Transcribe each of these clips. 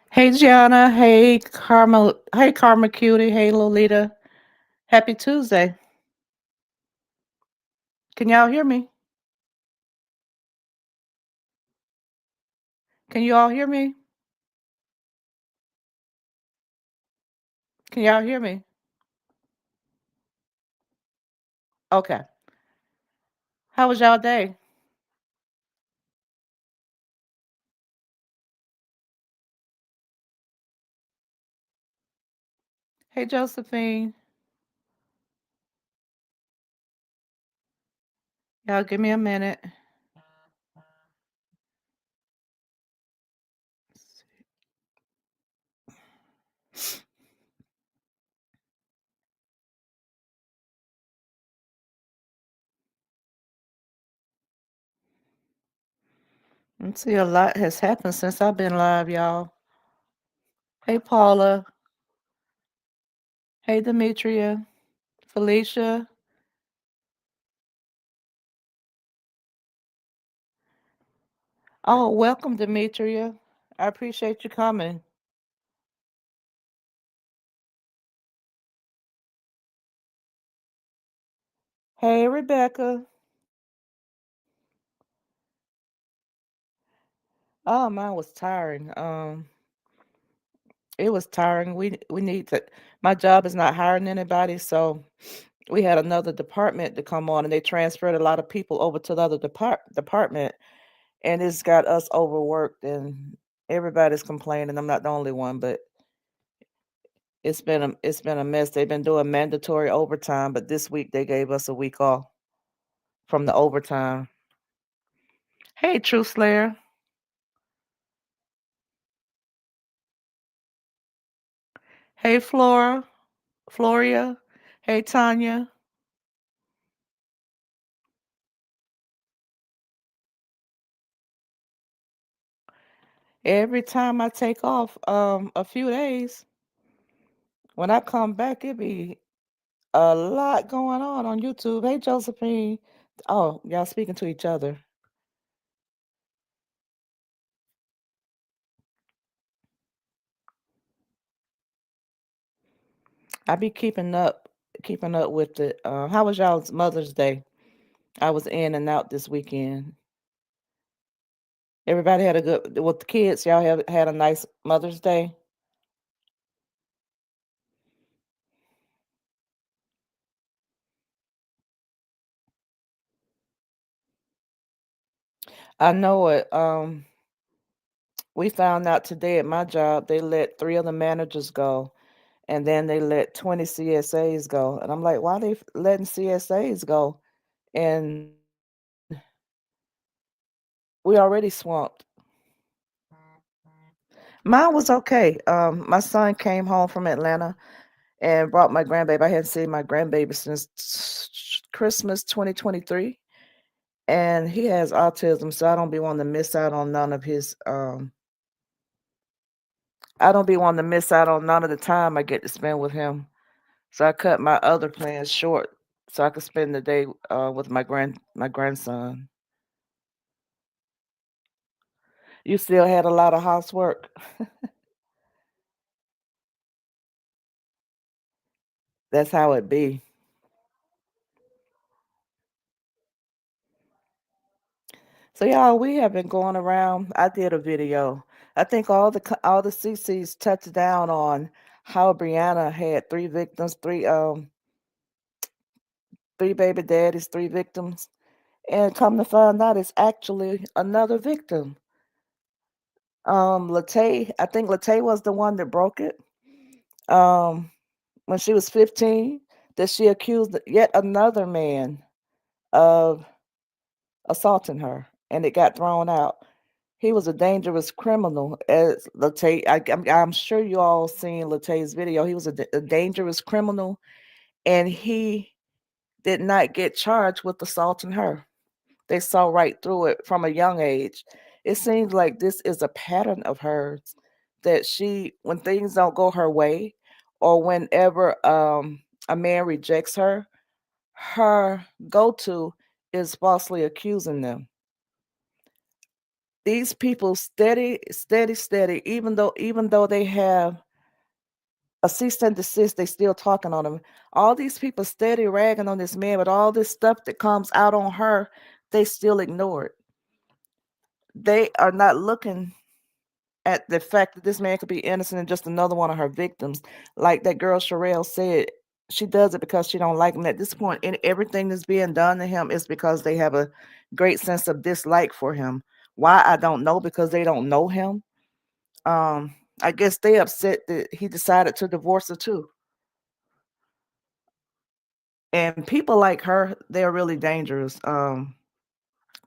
Hey Gianna, hey Karma Cutie, hey Lolita. Happy Tuesday. Can y'all hear me? Can you all hear me? Can y'all hear me? Okay. How was y'all day? Hey Josephine. Y'all give me a minute. Let's see, a lot has happened since I've been live, y'all. Hey Paula. Hey Demetria. Felicia. Oh, welcome Demetria. I appreciate you coming. Hey Rebecca. Oh, mine was tiring. It was tiring. We need to. My job is not hiring anybody, so we had another department to come on, and they transferred a lot of people over to the other department, and it's got us overworked, and everybody's complaining. I'm not the only one, but it's been a mess. They've been doing mandatory overtime, but this week they gave us a week off from the overtime. Hey, Truth Slayer. Hey, Floria. Hey, Tanya. Every time I take off a few days, when I come back, it be a lot going on YouTube. Hey, Josephine. Oh, y'all speaking to each other. I be keeping up with it. How was y'all's Mother's Day? I was in and out this weekend. Everybody had a good with the kids. Y'all have had a nice Mother's Day. I know it. We found out today at my job they let 3 of the managers go, and then they let 20 CSAs go. And I'm like, why they letting CSAs go? And we already swamped. Mine was okay. My son came home from Atlanta and brought my grandbaby. I hadn't seen my grandbaby since Christmas 2023, and he has autism, so I don't be wanting to miss out on none of his. I don't be wanting to miss out on none of the time I get to spend with him. So I cut my other plans short so I could spend the day with my grandson. You still had a lot of housework. That's how it be. So y'all, we have been going around. I did a video. I think all the CCs touched down on how Brianna had three victims, three baby daddies, three victims, and come to find out it's actually another victim. Latay, I think Latay was the one that broke it. Um, when she was 15, that she accused yet another man of assaulting her, and it got thrown out. He was a dangerous criminal, as Latay. I'm sure you all seen Latay's video. He was a dangerous criminal, and he did not get charged with assaulting her. They saw right through it from a young age. It seems like this is a pattern of hers that she, when things don't go her way, or whenever a man rejects her go-to is falsely accusing them. These people steady, steady, steady, even though they have a cease and desist, they still talking on them. All these people steady ragging on this man, but all this stuff that comes out on her, they still ignore it. They are not looking at the fact that this man could be innocent and just another one of her victims. Like that girl Sherelle said, she does it because she don't like him. At this point, and everything that's being done to him is because they have a great sense of dislike for him. Why I don't know, because they don't know him. I guess they upset that he decided to divorce her too. And people like her, they're really dangerous.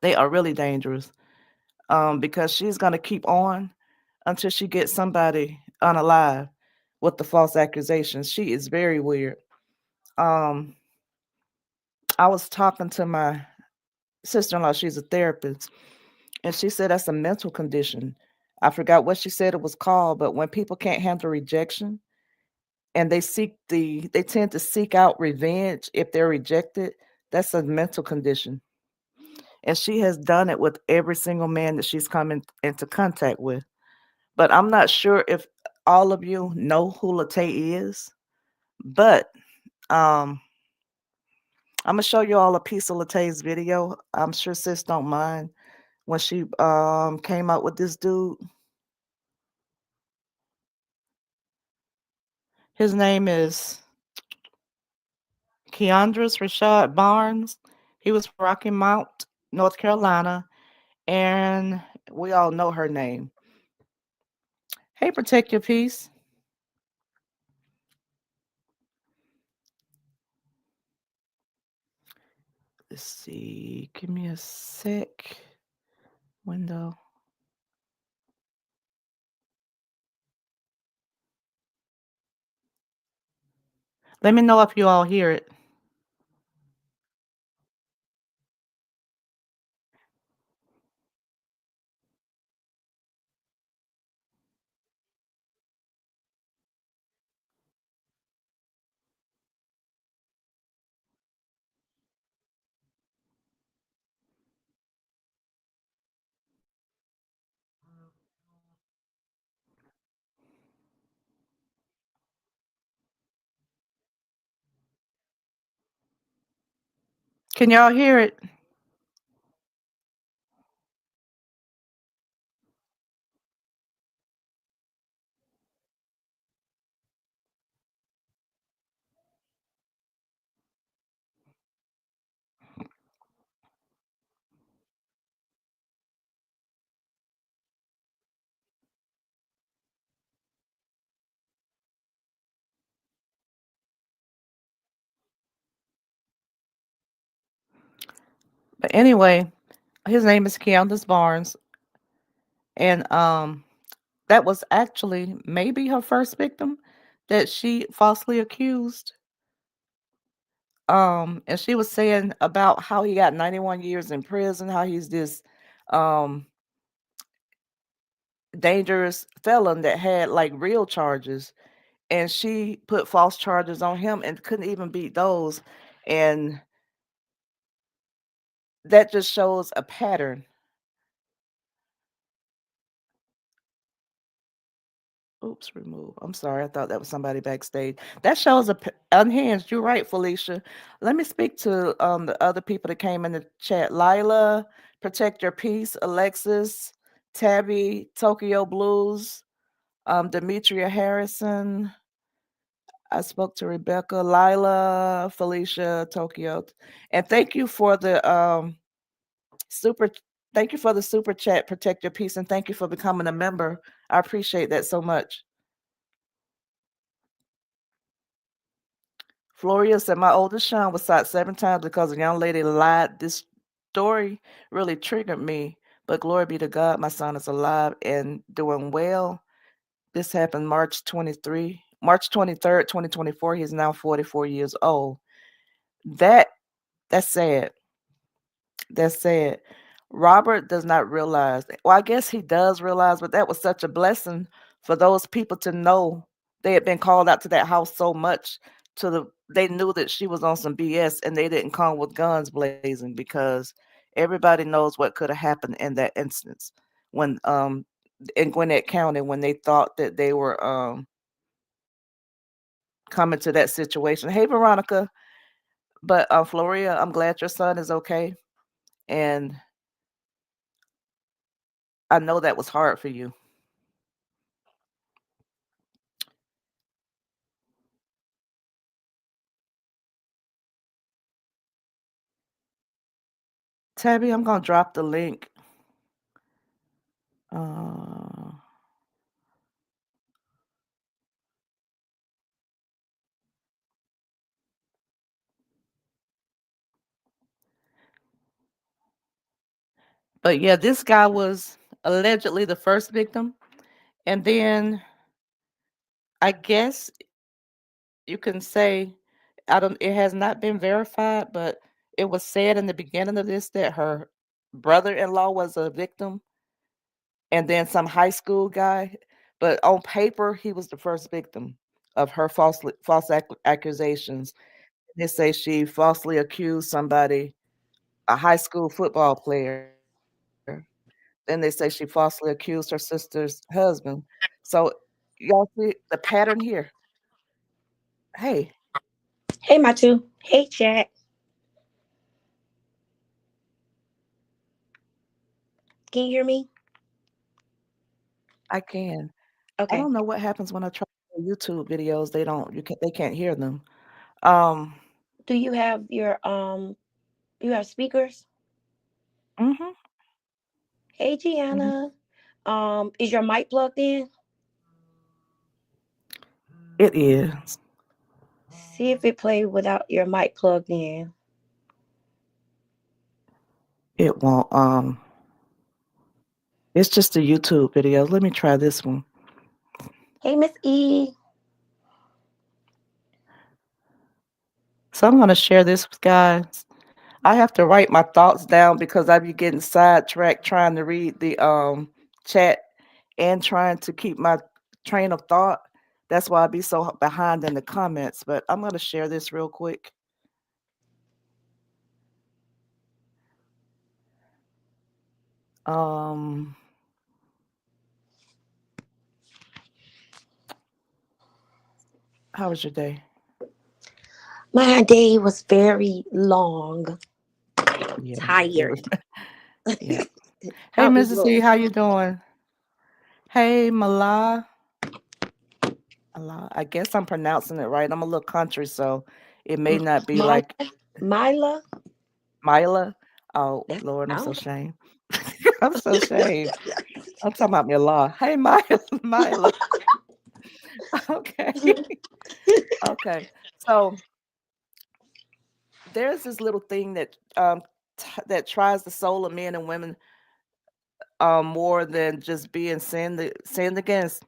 They are really dangerous. Because she's gonna keep on until she gets somebody unalive with the false accusations. She is very weird. Um, I was talking to my sister-in-law, she's a therapist, and she said that's a mental condition. I forgot what she said it was called, but when people can't handle rejection and they tend to seek out revenge if they're rejected, that's a mental condition. And she has done it with every single man that she's come into contact with. But I'm not sure if all of you know who Latay is, but um, I'm gonna show you all a piece of Latay's video. I'm sure sis don't mind when she came out with this dude. His name is Keandris Rashad Barnes. He was from Rocky Mount, North Carolina, and we all know her name. Hey, protect your peace. Let's see. Give me a sec. Window. Let me know if you all hear it. Can y'all hear it? But anyway, his name is Keandris Barnes, and that was actually maybe her first victim that she falsely accused. And she was saying about how he got 91 years in prison, how he's this um dangerous felon that had like real charges, and she put false charges on him and couldn't even beat those. And that just shows a pattern. Oops, remove. I'm sorry. I thought that was somebody backstage. That shows unhinged. You're right, Felicia. Let me speak to the other people that came in the chat. Lila, Protect Your Peace, Alexis, Tabby, Tokyo Blues, Demetria Harrison. I spoke to Rebecca, Lila, Felicia, Tokyo, and thank you for the super. Thank you for the super chat. Protect Your Peace, and thank you for becoming a member. I appreciate that so much. Floria said, my oldest son was shot 7 times because a young lady lied. This story really triggered me, but glory be to God, my son is alive and doing well. This happened March 23rd, 2024. He's now 44 years old. That that's sad. That's sad. Robert does not realize. Well, I guess he does realize, but that was such a blessing for those people to know they had been called out to that house so much they knew that she was on some BS and they didn't come with guns blazing because everybody knows what could have happened in that instance when in Gwinnett County when they thought that they were coming to that situation. Hey Veronica, but Floria, I'm glad your son is okay, and I know that was hard for you. Tabby, I'm gonna drop the link. Uh, but yeah, this guy was allegedly the first victim, and then I guess you can say I don't. It has not been verified, but it was said in the beginning of this that her brother-in-law was a victim, and then some high school guy. But on paper, he was the first victim of her accusations. They say she falsely accused somebody, a high school football player. Then they say she falsely accused her sister's husband. So y'all see the pattern here. Hey, Hey, my two. Hey, chat. Can you hear me? I can. I Okay. don't know what happens when I try to play YouTube videos. They can't hear them. Um, Do you have speakers? mhm, Hey, mhm. Gianna. Is your mic plugged in? It is. See if it plays without your mic plugged in. It won't. It's just a YouTube video. Let me try this one. Hey, Miss E. So I'm gonna share this with guys. I have to write my thoughts down because I be getting sidetracked trying to read the chat and trying to keep my train of thought. That's why I be so behind in the comments. But I'm gonna share this real quick. Um, how was your day? My day was very long, Yeah, it was. tired. Yeah. Hey, How was Mrs. E, how yours? you doing? Hey, Mala. Mala. I guess I'm pronouncing it right. I'm a little country, so it may M- not be Mila? like Mila? Mila. Oh That's, Lord, I'm I so don't ashamed. I'm so ashamed. I'm talking about Mila. Hey, Mila. Mila. Okay. know. Okay. So there's this little thing that that tries the soul of men and women more than just being sinned against.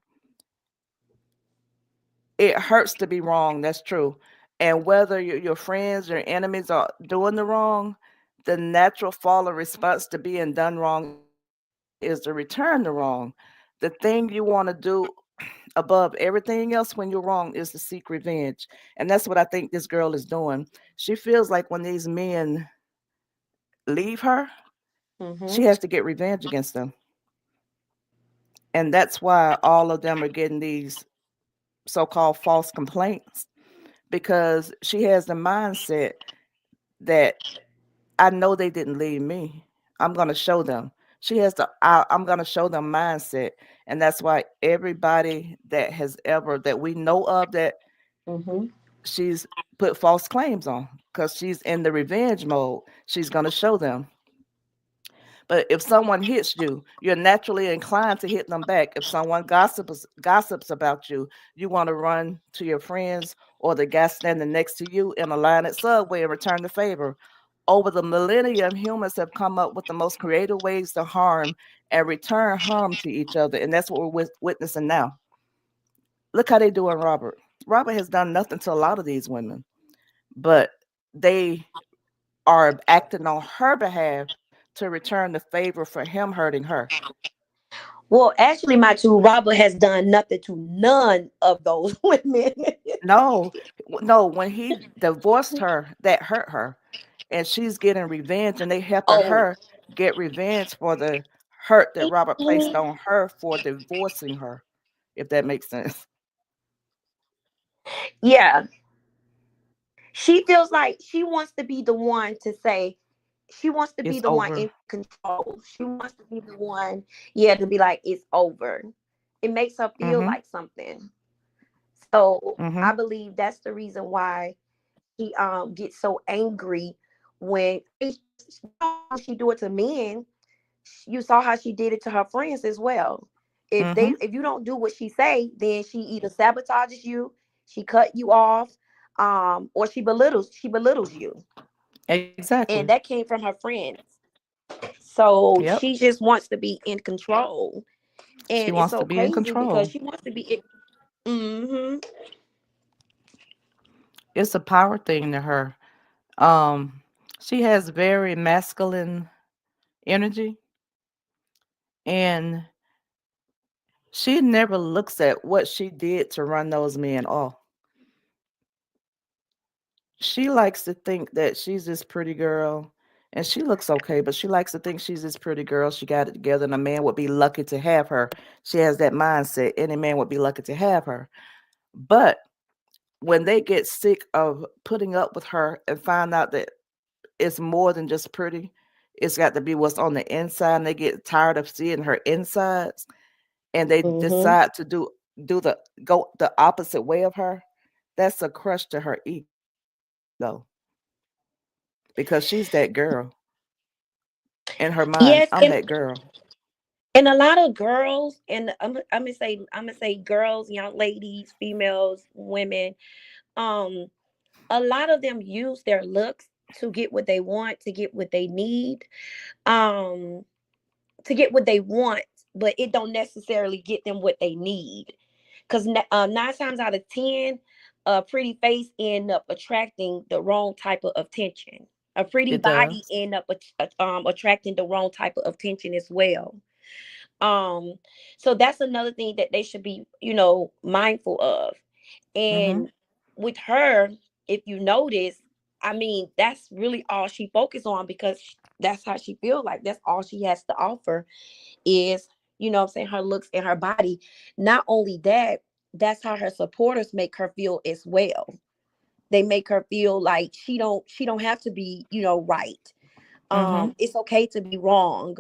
It hurts to be wrong. That's true. And whether your friends, your enemies are doing the wrong, the natural fall of response to being done wrong is to return the wrong. The thing you want to do above everything else when you're wrong is to seek revenge. And that's what I think this girl is doing. She feels like when these men leave her, she Mm-hmm. has to get revenge against them. And that's why all of them are getting these so called false complaints because she has the mindset that I know they didn't leave me. I'm going to show them. She has the I'm going to show them mindset. And that's why everybody that has ever, that we know of, that Mm-hmm. she's put false claims on because she's in the revenge mode. She's going to show them. But if someone hits you, you're naturally inclined to hit them back. If someone gossips about you, you want to run to your friends or the guy standing next to you in a line at Subway and return the favor. Over the millennium, humans have come up with the most creative ways to harm and return harm to each other, and that's what we're witnessing now. Look how they doing Robert. Robert has done nothing to a lot of these women, but they are acting on her behalf to return the favor for him hurting her. Well, actually, my two Robert has done nothing to none of those women. No, no, when he divorced her, that hurt her. And she's getting revenge, and they helping Oh, her get revenge for the hurt that Robert placed mhm. on her for divorcing her, if that makes sense. Yeah, she feels like she wants to be the one to say, she wants to be It's the one over. in control. She wants to be the one, yeah, to be like, it's over. It makes her feel Mhm. like something. So I Mhm. believe that's the reason why she gets so angry when, I mean, she do it to men. You saw how she did it to her friends as well. Mhm. If you don't do what she say, then she either sabotages you, she cut you off, or she belittles you. Exactly. And that came from her friends. So Yep. she just wants to be in control. She And it's wants to so be in crazy because control. she wants to be mm-hmm. It's a power thing to her. Um, she has very masculine energy, and she never looks at what she did to run those men off. She likes to think that she's this pretty girl, and she looks okay, but she likes to think she's this pretty girl. She got it together, and a man would be lucky to have her. She has that mindset. Any man would be lucky to have her. But when they get sick of putting up with her and find out that it's more than just pretty, it's got to be what's on the inside, and they get tired of seeing her insides, and they Mm-hmm. decide to do the go the opposite way of her. That's a crush to her ego because she's that girl. In her mind, I'm Yes, that girl. and a lot of girls, and I'm gonna say girls, young ladies, females, women, um, a lot of them use their looks to get what they want, to get what they need, um, to get what they want, but it don't necessarily get them what they need. Because 9 times out of 10, a pretty face end up attracting the wrong type of attention. A pretty It body does. end up attracting the wrong type of attention as well. Um, so that's another thing that they should be, mindful of. And Mhm. with her, if you notice, I mean, that's really all she focused on because that's how she feels like. That's all she has to offer is, what I'm saying, her looks and her body. Not only that, that's how her supporters make her feel as well. They make her feel like she don't have to be, right. Mhm. It's okay to be wrong,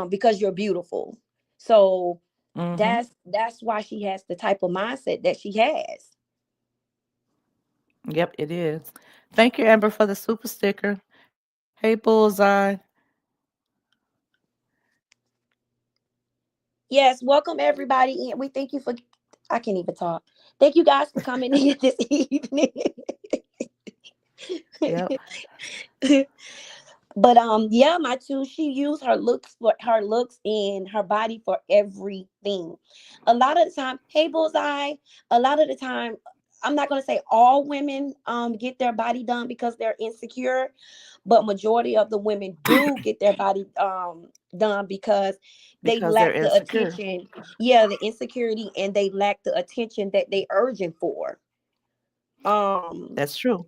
because you're beautiful. So Mhm. that's why she has the type of mindset that she has. Yep, it is. Thank you, Amber, for the super sticker. Hey, Bullseye. Yes, welcome everybody in. We thank you for, I can't even talk. Thank you guys for coming in this evening. Yep. But yeah, my two, she used her looks and her body for everything. A lot of the time, hey Bullseye, a lot of the time, I'm not gonna say all women get their body done because they're insecure, but majority of the women do get their body done because they because they're lack the insecure. attention. Yeah, the insecurity, and they lack the attention that they urging for. Um That's true.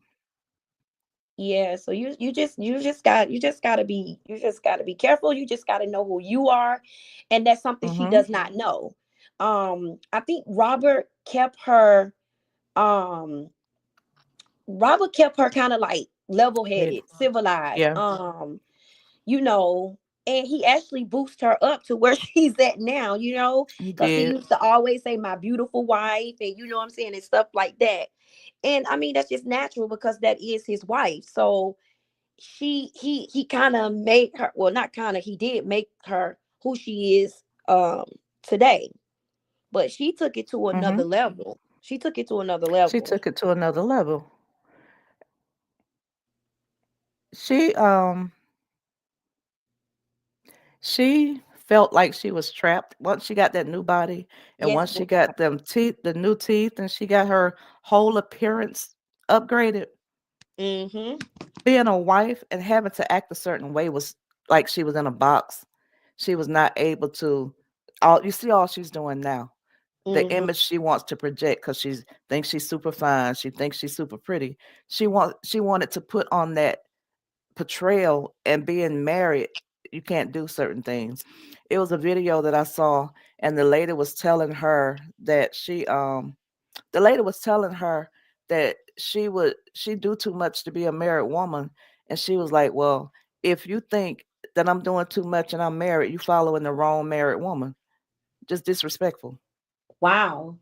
Yeah, so you just gotta be careful. You just gotta know who you are, and that's something she Mhm. does not know. I think um Robert kept her kind of like level Hid. headed, civilized, Yeah, you know, and he actually boosted her up to where she's at now, he because he did. used to always say my beautiful wife, and you know what I'm saying, and stuff like that. And I mean that's just natural because that is his wife. So he kind of made her, well not kind of, he did make her who she is today, but she took it to another Mhm. level. She took it to another She level. took it to another level. She she felt like she was trapped once she got that new body, and Yes, once she boy. got them teeth, the new teeth, and she got her whole appearance upgraded. Mm-hmm. Being a wife and having to act a certain way was like she was in a box. She was not able to. All you see, all she's doing now, the Mm-hmm. image she wants to project, because she thinks she's super fine, she thinks she's super pretty. She wanted to put on that portrayal, and being married, you can't do certain things. It was a video that I saw, and the lady was telling her that she do too much to be a married woman, and she was like, well, if you think that I'm doing too much and I'm married, you following the wrong married woman. Just disrespectful. Wow.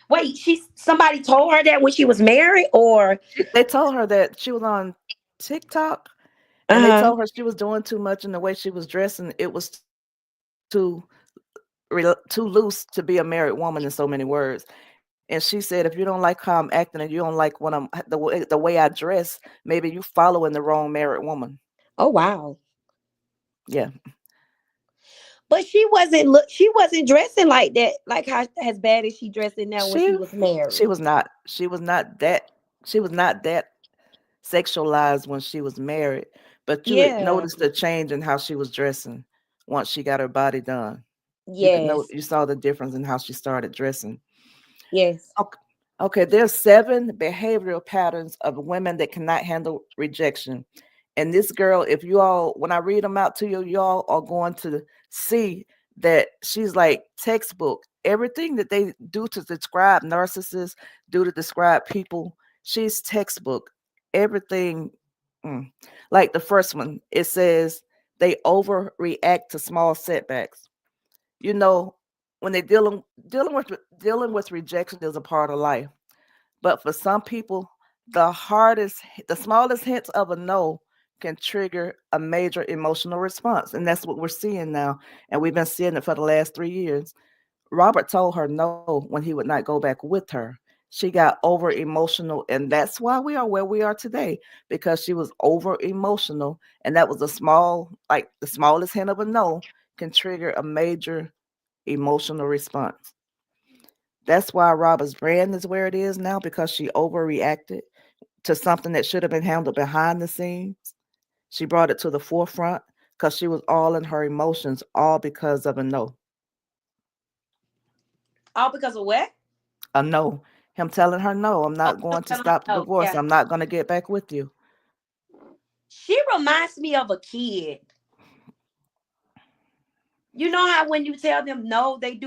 Wait, somebody told her that when she was married, or They told her that she was on TikTok, and they uh-huh. told her she was doing too much in the way she was dressing. It was too loose to be a married woman, in so many words. And she said, if you don't like how I'm acting and you don't like what the way I dress, maybe you following the wrong married woman. Oh wow. Yeah, But she wasn't dressing like that, like how as bad as she dressing now when she she was married. she was not that sexualized when she was married, but you would Yeah. notice the change in how she was dressing once she got her body done. Yes. You saw the difference in how she started dressing. Yes. Ok Okay, there's 7 behavioral patterns of women that cannot handle rejection. And this girl, if you all when I read them out to you, y'all are going to see that she's like textbook. Everything that they do to describe narcissists, do to describe people, she's textbook. Everything, mm. Like the first one, it says they overreact to small setbacks. You know, when they dealing with rejection is a part of life. But for some people, the smallest hint of a no can trigger a major emotional response. And that's what we're seeing now. And we've been seeing it for the last 3 years. Robert told her no when he would not go back with her. She got over emotional, and that's why we are where we are today, because she was over emotional. And that was the smallest hint of a no can trigger a major emotional response. That's why Robert's brand is where it is now, because she overreacted to something that should have been handled behind the scenes. She brought it to the forefront because she was all in her emotions, all because of a no. All because of what? A no. Him telling her, no, I'm Oh, not him going to telling her stop the no. divorce. Yeah. I'm not going to get back with you. She reminds me of a kid. You know how when you tell them no, they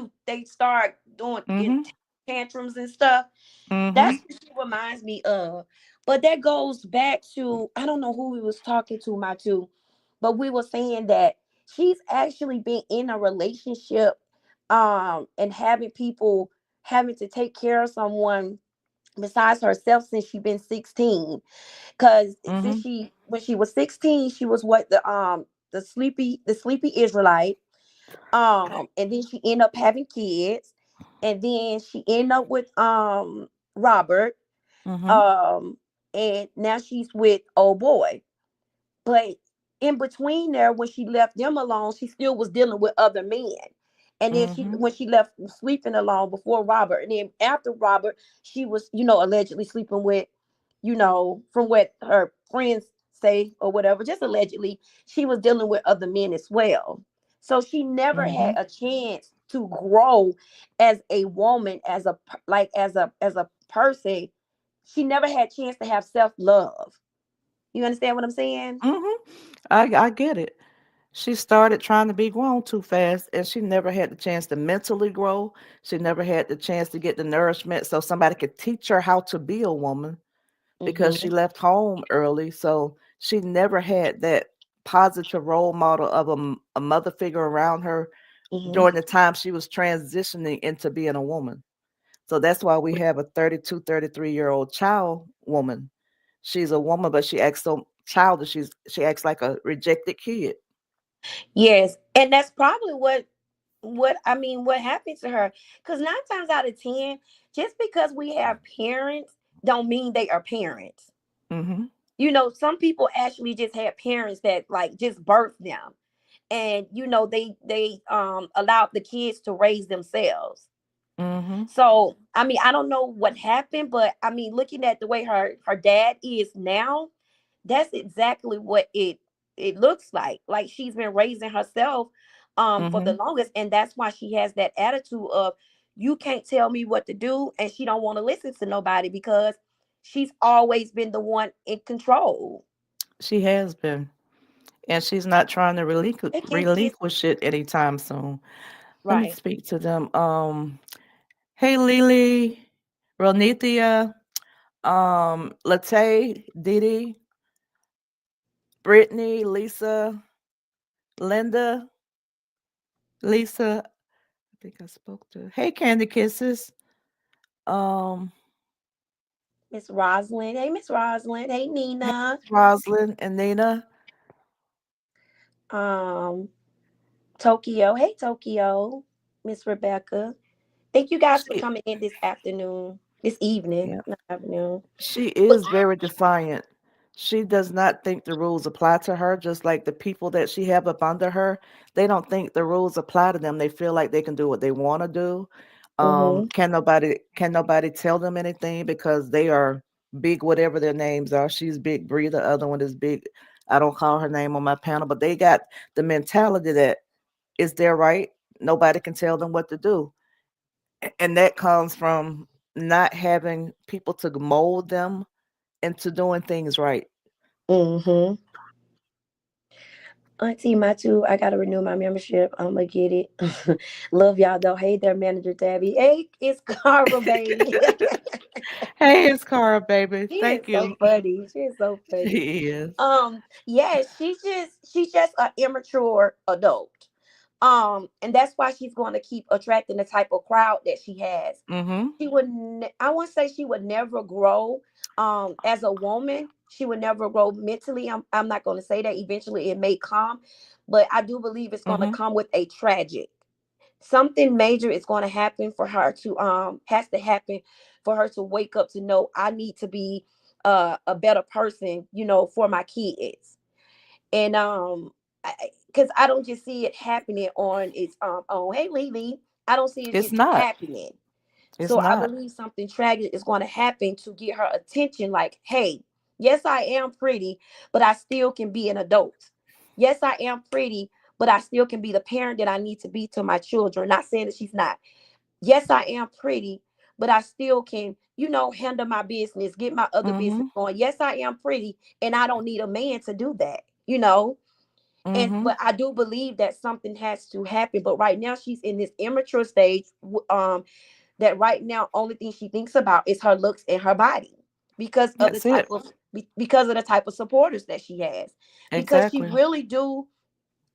start doing getting Mm-hmm. tantrums and stuff. Mm-hmm. That's what she reminds me of. But that goes back to, I don't know who we was talking to, my two, but we were saying that she's actually been in a relationship, and having to take care of someone besides herself since she been 16. Because since Mm-hmm. she when she was 16, she was what the sleepy Israelite. And then she ended up having kids, and then she ended up with Robert, Mm-hmm. um and now she's with old boy. But in between there, when she left them alone, she still was dealing with other men. And then she, Mhm. when she left sleeping alone before Robert, and then after Robert, she was, allegedly sleeping with, from what her friends say or whatever, just allegedly, she was dealing with other men as well. So she never had Mhm. a chance to grow as a woman, as a person. She never had a chance to have self love. You understand what I'm saying? Mhm. I get it. She started trying to be grown too fast, and she never had the chance to mentally grow. She never had the chance to get the nourishment so somebody could teach her how to be a woman because she Mm-hmm. left home early. So she never had that positive role model of a mother figure around her Mm-hmm. during the time she was transitioning into being a woman. So that's why we have a 32, 33-year-old child woman. She's a woman, but she acts so childish. She acts like a rejected kid. Yes, and that's probably what happened to her. Because 9 times out of 10, just because we have parents, don't mean they are parents. Mhm. Some people actually just had parents that like just birthed them, and they allowed the kids to raise themselves. Mhm. So, I mean, I don't know what happened, but I mean, looking at the way her dad is now, that's exactly what it looks like. Like she's been raising herself for the Mhm. longest, and that's why she has that attitude of you can't tell me what to do, and she don't want to listen to nobody because she's always been the one in control. She has been, and she's not trying to They can't get relinquish it anytime soon. Let me right. speak to them. Hey Lily, Ronithia, Latte, Didi, Brittany, Lisa, Linda, Lisa. I think I spoke to. Hey Candy Kisses. Um, Miss Rosalind. Hey, Miss Rosalind. Hey, hey Nina. Rosalind and Nina. Um, Tokyo. Hey, Tokyo. Miss Rebecca. Thank you guys for She, coming in this afternoon, this evening, yeah. not afternoon. She But is very defiant. She does not think the rules apply to her, just like the people that she have up under her. They don't think the rules apply to them. They feel like they can do what they want to do. mm-hmm, Can nobody tell them anything because they are big, whatever their names are. She's Big Bree. The other one is Big. I don't call her name on my panel, but they got the mentality that it's their right. Nobody can tell them what to do, and that comes from not having people to mold them into doing things right. mm-hmm. Auntie Matu, I gotta renew my membership. I'm gonna get it. Love y'all though. Hey there, Manager Tabby. Hey, it's Cara, baby. Hey, it's Cara, baby. She is Thank so you. funny. She is so funny. She is. Yeah, she's just an immature adult. And that's why she's going to keep attracting the type of crowd that she has. Mhm. I won't say she would never grow as a woman. She would never grow mentally. I'm not going to say that. Eventually it may come, but I do believe it's going to Mhm. come with a tragic. Something major is going to happen for her to has to happen for her to wake up to know I need to be a better person, for my kids. And because I don't just see it happening on its own. Hey, Lily, I don't see it It's just not. happening. It's So I not. believe something tragic is going to happen to get her attention. Like, hey, yes, I am pretty, but I still can be an adult. Yes, I am pretty, but I still can be the parent that I need to be to my children. Not saying that she's not. Yes, I am pretty, but I still can, handle my business, get my other business Mhm. going. Yes, I am pretty, and I don't need a man to do that. And Mhm. but I do believe that something has to happen. But right now she's in this immature stage. That right now only thing she thinks about is her looks and her body because of the That's type it. of because of the type of supporters that she has. Because Exactly. she really do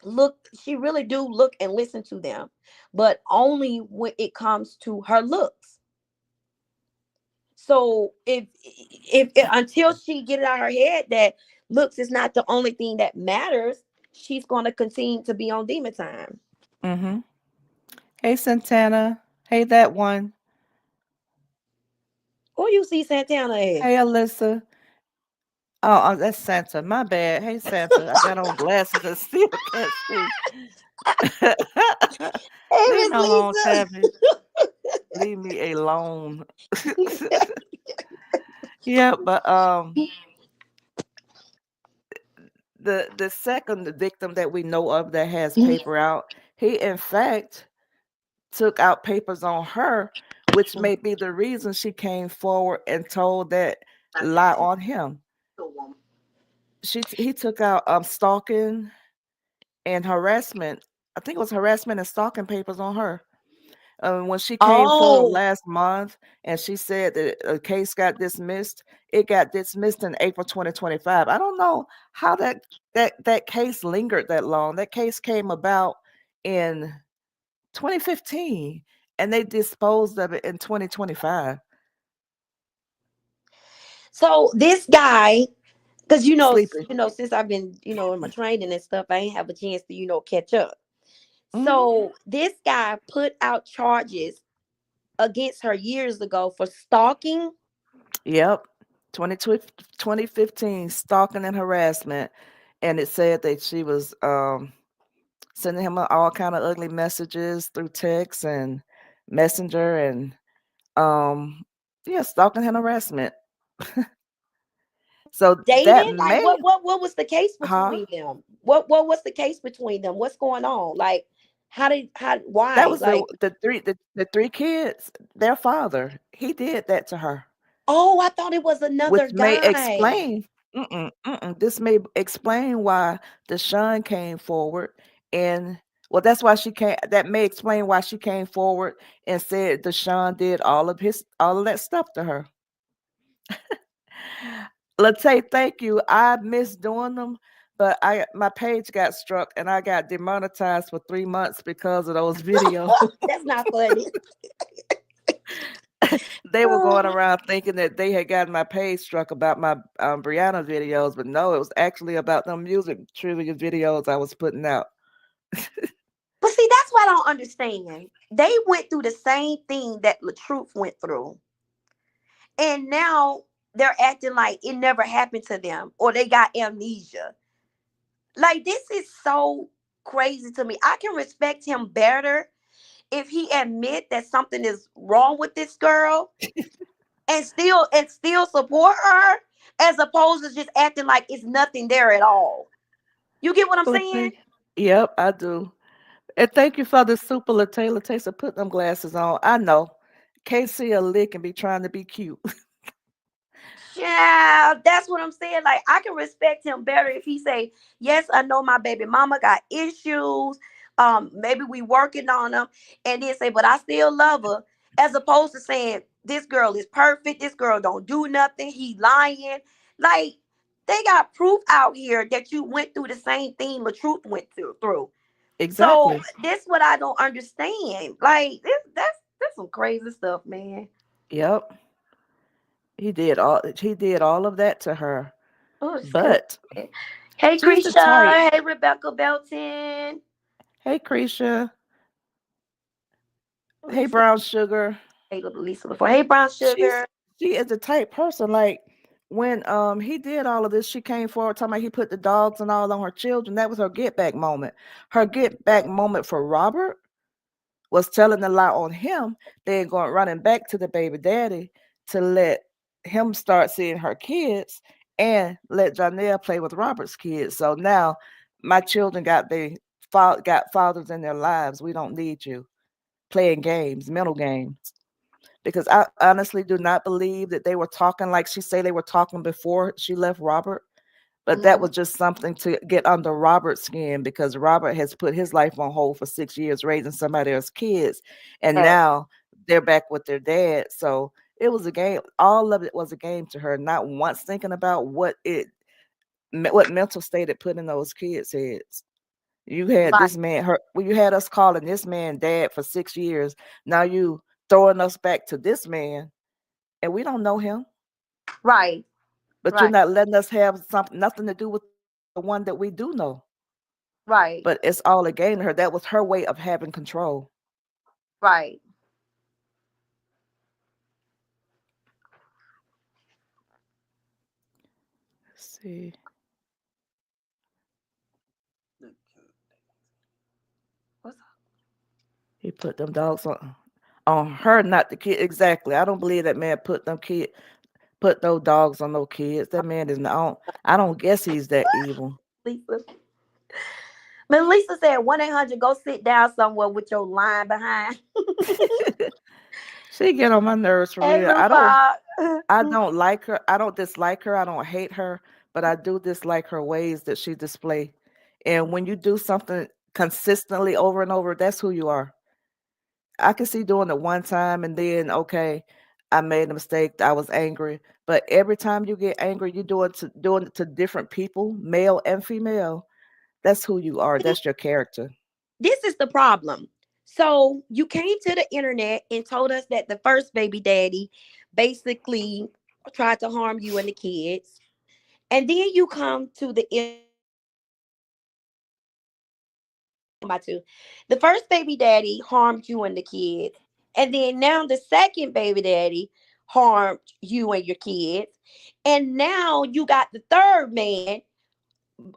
look and listen to them, but only when it comes to her looks. So if until she get it out of her head that looks is not the only thing that matters, she's going to continue to be on demon time. Mhm. Hey, Santana. Hey, that one. Who you see Santana as? Hey, Alyssa. Oh, that's Santa. My bad. Hey, Santa. I got on glasses and still can't see. Hey, Leave Miss me alone, Lisa. Tabby. Leave me alone. Yeah, but the second victim that we know of that has paper out, he in fact took out papers on her, which may be the reason she came forward and told that lie on him. He took out stalking and harassment. I think it was harassment and stalking papers on her. When she came forward Oh, last month and she said that a case got dismissed, it got dismissed in April 2025. I don't know how that case lingered that long. That case came about in 2015 and they disposed of it in 2025. so this guy, because Sleepy. since I've been, in my training and stuff, I ain't have a chance to, catch up. Hmm. So this guy put out charges against her years ago for stalking. Yep. 2015 stalking and harassment. And it said that she was sending him all kind of ugly messages through text and messenger and um yeah, stalking and harassment. So that Dating, like may what was the case huh? between them? What was the case between them? What's going on? Like, That why? was Like, the three kids, their father. He did that to her, oh, I thought it was another which may guy. explain this may explain why Deshaun came forward and well that's why she came that may explain why she came forward and said Deshaun did all of that stuff to her. Let's say thank you. I miss doing them, but I my page got struck and I got demonetized for 3 months because of those videos. That's not funny. They were going around thinking that they had gotten my page struck about my Briana videos, but no, it was actually about them music trivia videos I was putting out. But see, that's what I don't understand. They went through the same thing that LaTruth went through, and now they're acting like it never happened to them, or they got amnesia. Like, this is so crazy to me. I can respect him better if he admit that something is wrong with this girl and still support her, as opposed to just acting like it's nothing there at all. You get what I'm Let's saying? see. Yep, I do. And thank you for the super Latayla taste of putting them glasses on. I know. Can't see a lick and be trying to be cute. Yeah, that's what I'm saying. Like, I can respect him better if he say, "Yes, I know my baby mama got issues. Maybe we working on them," and then say, "But I still love her," as opposed to saying, "This girl is perfect. This girl don't do nothing. He lying." Like, they got proof out here that you went through the same thing the truth went through. So Exactly. this what I don't understand. Like, that's some crazy stuff, man. Yep. He did all of that to her. Oh, it's good. But Hey, she's the type. Krisha. Hey, Rebecca Belton. Hey Creisha. Hey Lisa. Brown Sugar. Hey, Lisa before. Hey, Brown She's Sugar. she is the type person like when he did all of this, she came forward talking about he put the dogs and all on her children. That was her get back moment. Her get back moment for Robert was telling the lie on him, then going running back to the baby daddy to let him start seeing her kids and let Janelle play with Robert's kids. So now my children got fathers in their lives. We don't need you playing games, mental games. Because I honestly do not believe that they were talking like she say they were talking before she left Robert. But that Mm-hmm. was just something to get under Robert's skin because Robert has put his life on hold for 6 years raising somebody else's kids. And Yes. now they're back with their dad. So it was a game. All of it was a game to her, not once thinking about what mental state it put in those kids' heads. You had Right. this man, you had us calling this man dad for 6 years. Now you throwing us back to this man, and we don't know him. Right. But you're Right. not letting us have something nothing to do with the one that we do know. Right. But it's all a game to her. That was her way of having control. Right. See, What's up? he put them dogs on her, not the kid. Exactly. I don't believe that man put those dogs on no kids. That man is not. I don't guess he's that evil. Lisa. Miss Lisa said 1-800 go sit down somewhere with your line behind. She get on my nerves for Hey, real. Lou I don't. Pop. I don't like her. I don't dislike her. I don't hate her, but I do dislike her ways that she display. And when you do something consistently over and over, that's who you are. I can see doing it one time and then okay, I made a mistake. I was angry, but every time you get angry, you doing it to different people, male and female. That's who you are. See, That's your character. this is the problem. So you came to the internet and told us that the first baby daddy basically tried to harm you and the kids. And then you come to the internet and you say about to. The first baby daddy harmed you and the kids. And then now the second baby daddy harmed you and your kids. And now you got the third man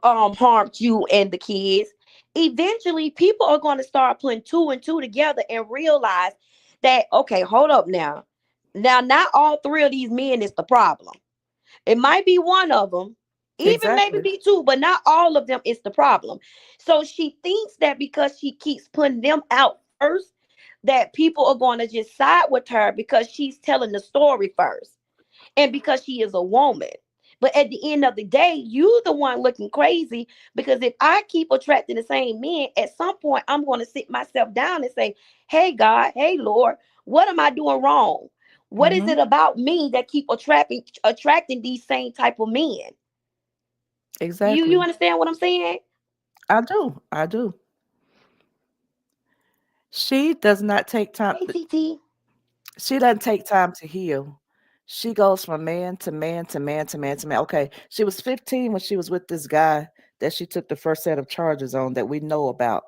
harmed you and the kids. Eventually, people are going to start putting two and two together and realize that, okay, hold up now. Now, not all three of these men is the problem. It might be one of them, even maybe Exactly. be two, but not all of them is the problem. So she thinks that because she keeps putting them out first, that people are going to just side with her because she's telling the story first and because she is a woman. But at the end of the day, you the one looking crazy because if I keep attracting the same men, at some point I'm going to sit myself down and say, "Hey God, hey Lord, what am I doing wrong? What is it Mhm. about me that keep attracting these same type of men?" You Exactly. understand what I'm saying? I do. I do. She does not take time. Hey TT. She doesn't take time to heal. She goes from man to man to man to man to man. Okay, she was 15 when she was with this guy that she took the first set of charges on that we know about.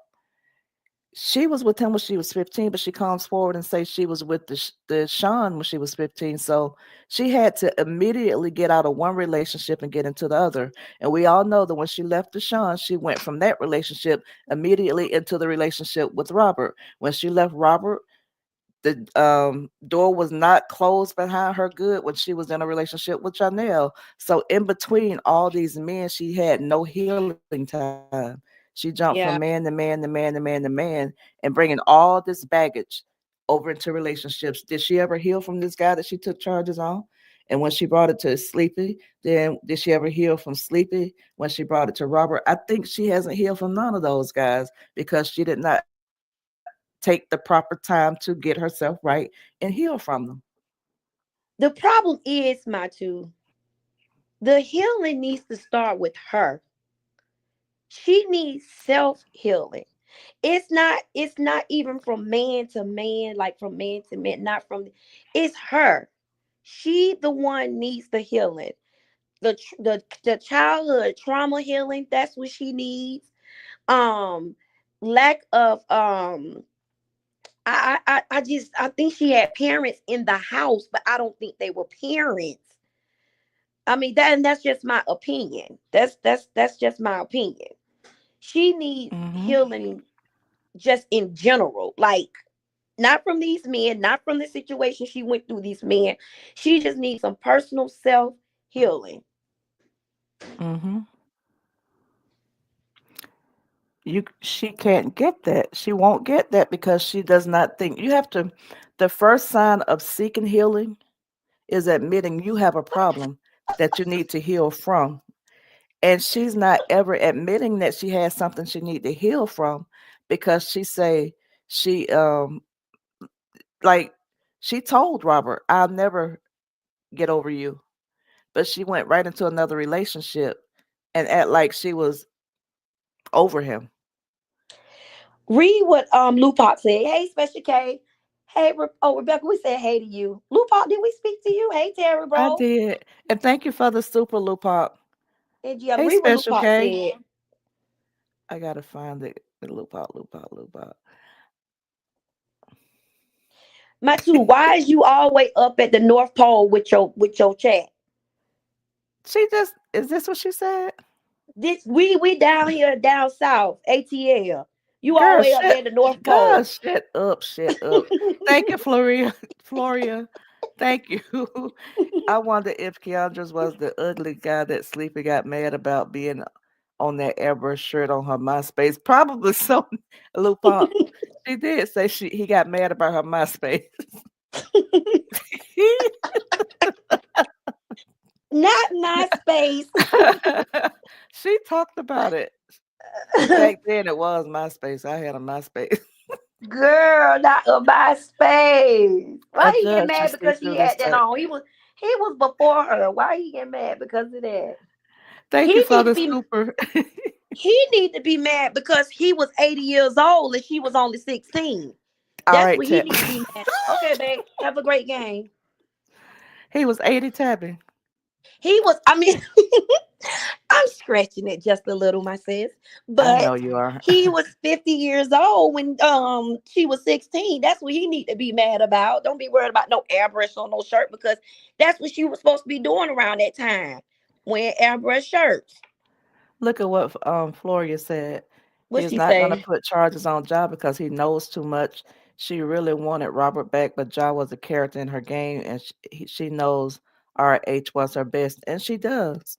She was with him when she was 15, but she comes forward and says she was with the Sean when she was 15. So she had to immediately get out of one relationship and get into the other. And we all know that when she left the Sean, she went from that relationship immediately into the relationship with Robert. When she left Robert, the door was not closed behind her good when she was in a relationship with Janelle. So in between all these men, she had no healing time. She jumped from man to man Yeah. to man to man to man and bringing all this baggage over into relationships. Did she ever heal from this guy that she took charges on? And when she brought it to Sleepy, then did she ever heal from Sleepy when she brought it to Robert? I think she hasn't healed from none of those guys because she did not take the proper time to get herself right and heal from them. The problem is, my two, the healing needs to start with her. She needs self healing. It's not even from man to man, like from man to man, not from it's her. She the one needs the healing. The childhood trauma healing, that's what she needs. Um lack of I think she had parents in the house, but I don't think they were parents. I mean that, and that's just my opinion. That's just my opinion. She needs Mhm. healing just in general. Like not from these men, not from the situation she went through these men. She just needs some personal self healing. Mhm. She can't get that. She won't get that because she does not think. You have to the first sign of seeking healing is admitting you have a problem that you need to heal from. And she's not ever admitting that she has something she need to heal from because she like she told Robert, "I'll never get over you." But she went right into another relationship and act like she was over him. Read what Lupac said. Hey, Special K. Hey, Rebecca, we said hey to you. Lupac, did we speak to you? Hey, Terry, I bro. did. And thank you for the super loophop. And yeah, Hey, read what Special Lupac K. said. I gotta find it. The loophop, loophop, loophop. My two, why is you always up at the North Pole with your chat? She just is this what she said? This we down here down south, ATL. You all the Girl, way up shut there in the North girl, Pole. shut up, shut up. Thank you, Floria. Floria. Thank you. I wonder if Keandra's was the ugly guy that Sleepy got mad about being on that airbrush shirt on her MySpace. Probably so. Lupin. She did say he got mad about her MySpace. Not my space. She talked about it. Back then it was MySpace. I had a MySpace. Girl, not my space. A Why he get judge should mad see because through she this had that tape. on? He was before her. Why he get mad because of that? Thank you He for need to the be super. he need to be mad because he was 80 years old and she was only 16. All That's right, what he Ted. need to be mad. Okay, babe. Have a great game. He was 80 tapping. He was, I mean, I'm scratching it just a little, my sis. I know But you are. he was 50 years old when she was 16. That's what he need to be mad about. Don't be worried about no airbrush on no shirt because that's what she was supposed to be doing around that time. Wearing airbrush shirts. Look at what Floria said. What He's she not going to say? put charges on Ja because he knows too much. She really wanted Robert back, but Ja was a character in her game, and she knows RH was her best, and she does.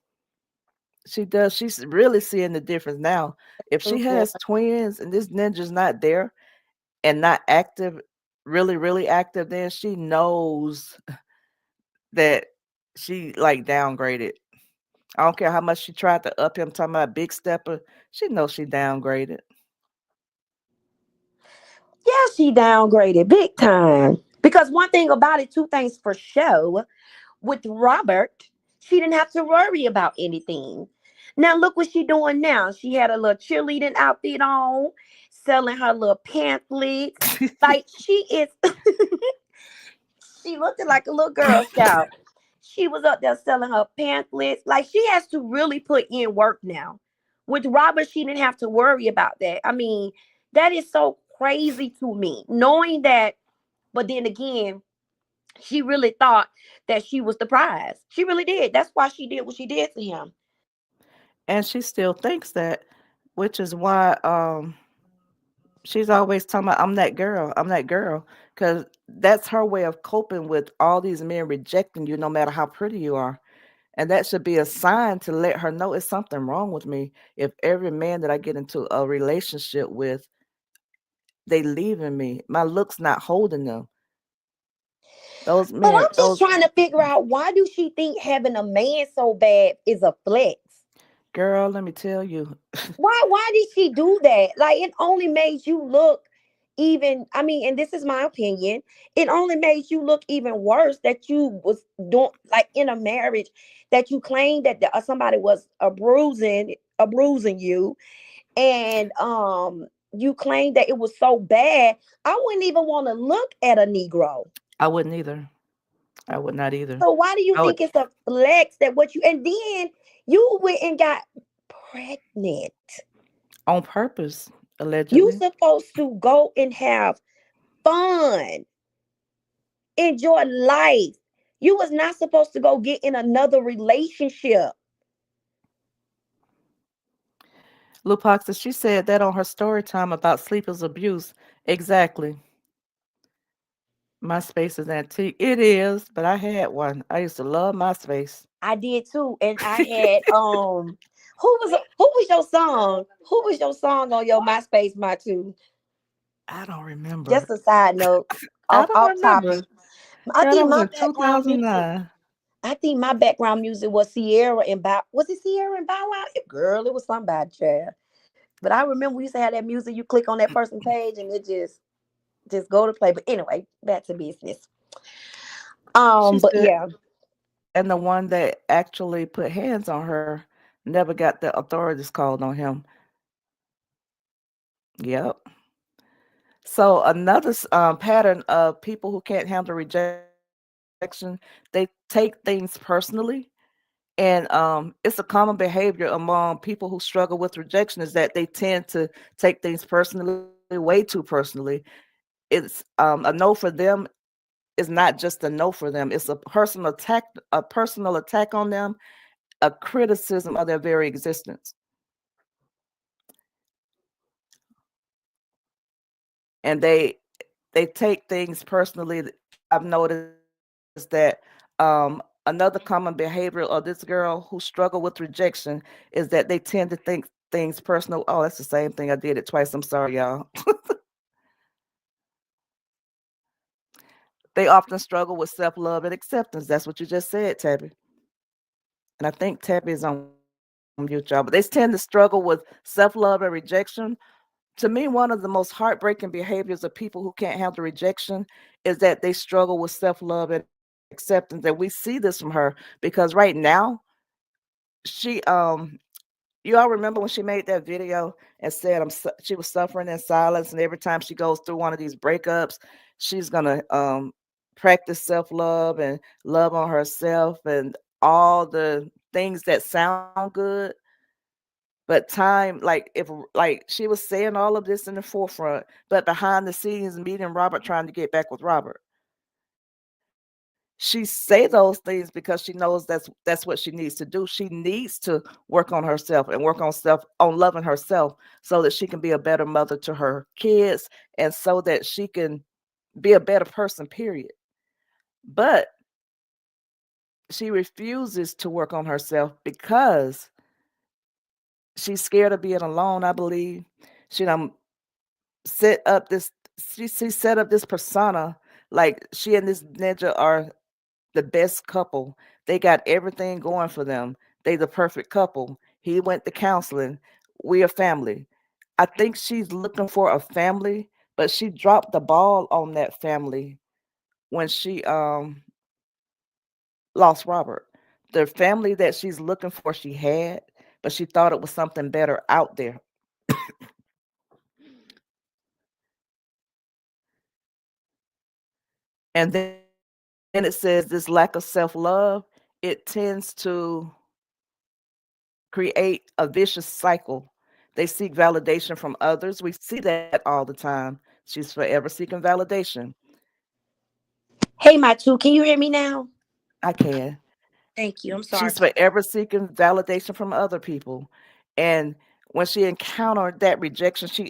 She does. She's really seeing the difference now. If she Okay. has twins and this ninja's not there and not active, really, really active, then she knows that she like downgraded. I don't care how much she tried to up him, talking about big stepper. She knows she downgraded. Yeah, she downgraded big time. Because one thing about it, two things for sure. With Robert, she didn't have to worry about anything. Now look what she doing now. She had a little cheerleading outfit on, selling her little pamphlets. Like she is she looked like a little girl scout. She was up there selling her pamphlets. Like she has to really put in work now. With Robert, she didn't have to worry about that. I mean, that is so crazy to me. Knowing that, but then again, she really thought that she was the prize. She really did. That's why she did what she did to him. And she still thinks that, which is why she's always talking about, I'm that girl. I'm that girl. Because that's her way of coping with all these men rejecting you no matter how pretty you are. And that should be a sign to let her know it's something wrong with me. If every man that I get into a relationship with, they leaving me. My looks not holding them. Those But men, I'm just those trying to figure out why do she think having a man so bad is a flex? girl, let me tell you. Why did she do that? Like it only made you look even, I mean, and this is my opinion, it only made you look even worse that you was doing like in a marriage that you claimed that somebody was abusing you, and you claimed that it was so bad. I wouldn't even want to look at a Negro. I wouldn't either. I would not either. So why do you I would think it's a flex that what you, and then you went and got pregnant? on purpose, You allegedly. supposed to go and have fun, enjoy life. You was not supposed to go get in another relationship. Lupaxa, she said that on her story time about sleepers abuse. Exactly. My space is antique. It is, but I had one. I used to love my space. I did too, and I had who was your song? Who was your song on your MySpace, my two? I don't remember. Just a side note, I off don't off remember. topic. I Girl, that think was my in background music. 2009. I think my background music was Sierra and Bow. Was it Sierra and Bow Wow? Girl, it was somebody, child. But I remember we used to have that music. You click on that person page and it just go to play. But anyway, back to business. She But said, yeah, and the one that actually put hands on her never got the authorities called on him. Yep. So another pattern of people who can't handle rejection, they take things personally. And it's a common behavior among people who struggle with rejection is that they tend to take things personally, way too personally. It's a no for them is not just a no for them. It's a personal attack on them a criticism of their very existence. And they take things personally. I've noticed that another common behavior of this girl who struggle with rejection is that they tend to think things personal. Oh, that's the same thing. I did it twice. I'm sorry, y'all. They often struggle with self-love and acceptance. That's what you just said, Tabby. And I think Tabby is on mute, y'all. But they tend to struggle with self-love and rejection. To me, one of the most heartbreaking behaviors of people who can't handle rejection is that they struggle with self-love and acceptance. And we see this from her because right now she you all remember when she made that video and said she was suffering in silence, and every time she goes through one of these breakups, she's gonna practice self-love and love on herself and all the things that sound good. But time, like if like she was saying all of this in the forefront, but behind the scenes, meeting Robert, trying to get back with Robert. She say those things because she knows that's what she needs to do. She needs to work on herself and work on loving herself so that she can be a better mother to her kids and so that she can be a better person, period. But she refuses to work on herself because she's scared of being alone, I believe. She done set up this she set up this persona like she and this ninja are the best couple. They got everything going for them. They the perfect couple. He went to counseling. We a family. I think she's looking for a family, but she dropped the ball on that family when she lost Robert. The family that she's looking for she had, but she thought it was something better out there. And then it says this lack of self-love, it tends to create a vicious cycle. They seek validation from others. We see that all the time. She's forever seeking validation. Hey, my two, can you hear me now? I can. Thank you. I'm sorry. She's forever seeking validation from other people. And when she encountered that rejection, she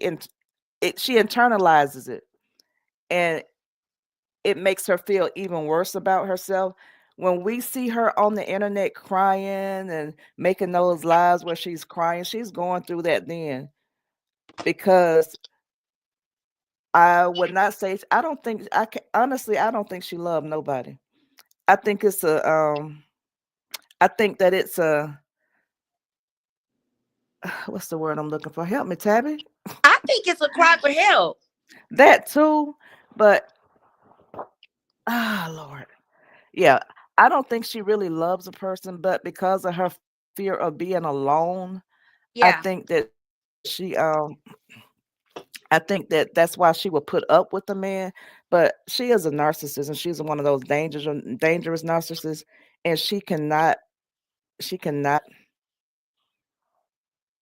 internalizes it. And it makes her feel even worse about herself. When we see her on the internet crying and making those lives where she's crying, she's going through that then because I would not say I don't think I can honestly I don't think she loved nobody. I think it's a I think that it's a what's the word I'm looking for? Help me, Tabby. I think it's a cry for help. That too, but Lord. Yeah, I don't think she really loves a person, but because of her fear of being alone, I think Yeah. that I think that that's why she would put up with the man, but she is a narcissist and she's one of those dangerous narcissists, and she cannot.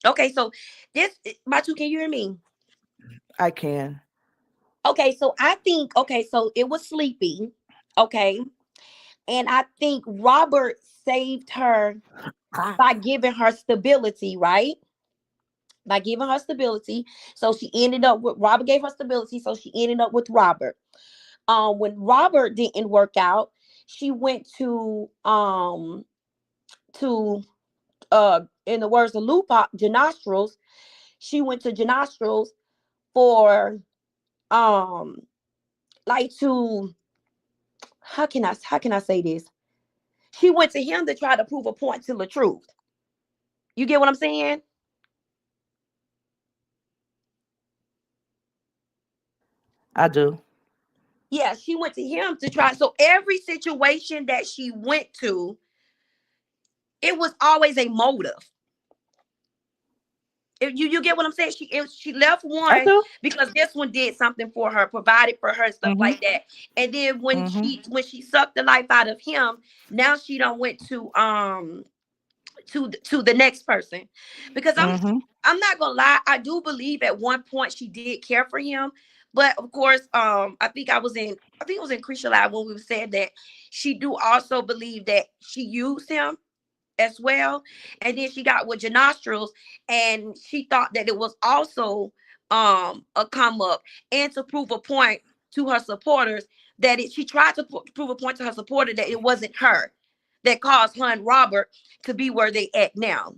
Okay, so this my two, can you hear me? I can. Okay, so I think so it was sleepy. Okay. And I think Robert saved her by giving her stability, right? By giving her stability. So she ended up with Robert gave her stability. So she ended up with Robert. When Robert didn't work out, she went to in the words of Lupa, Janostrals. She went to Janostrals for um like to how can I say this? She went to him to try to prove a point to the truth. You get what I'm saying? I do. Yeah, she went to him to try. So every situation that she went to, it was always a motive. You get what I'm saying? She left I one do. because this one did something for her, provided for her, stuff Mhm. like that. And then when Mhm. she sucked the life out of him, now she don't went to the next person. Because Mhm. I'm not gonna lie, I do believe at one point she did care for him. But of course, I think it was in Krisha Live when we said that she do also believe that she used him as well. And then she got with your nostrils, and she thought that it was also a come up, and to prove a point to her supporters that she tried to prove a point to her supporter that it wasn't her that caused her and Robert to be where they at now.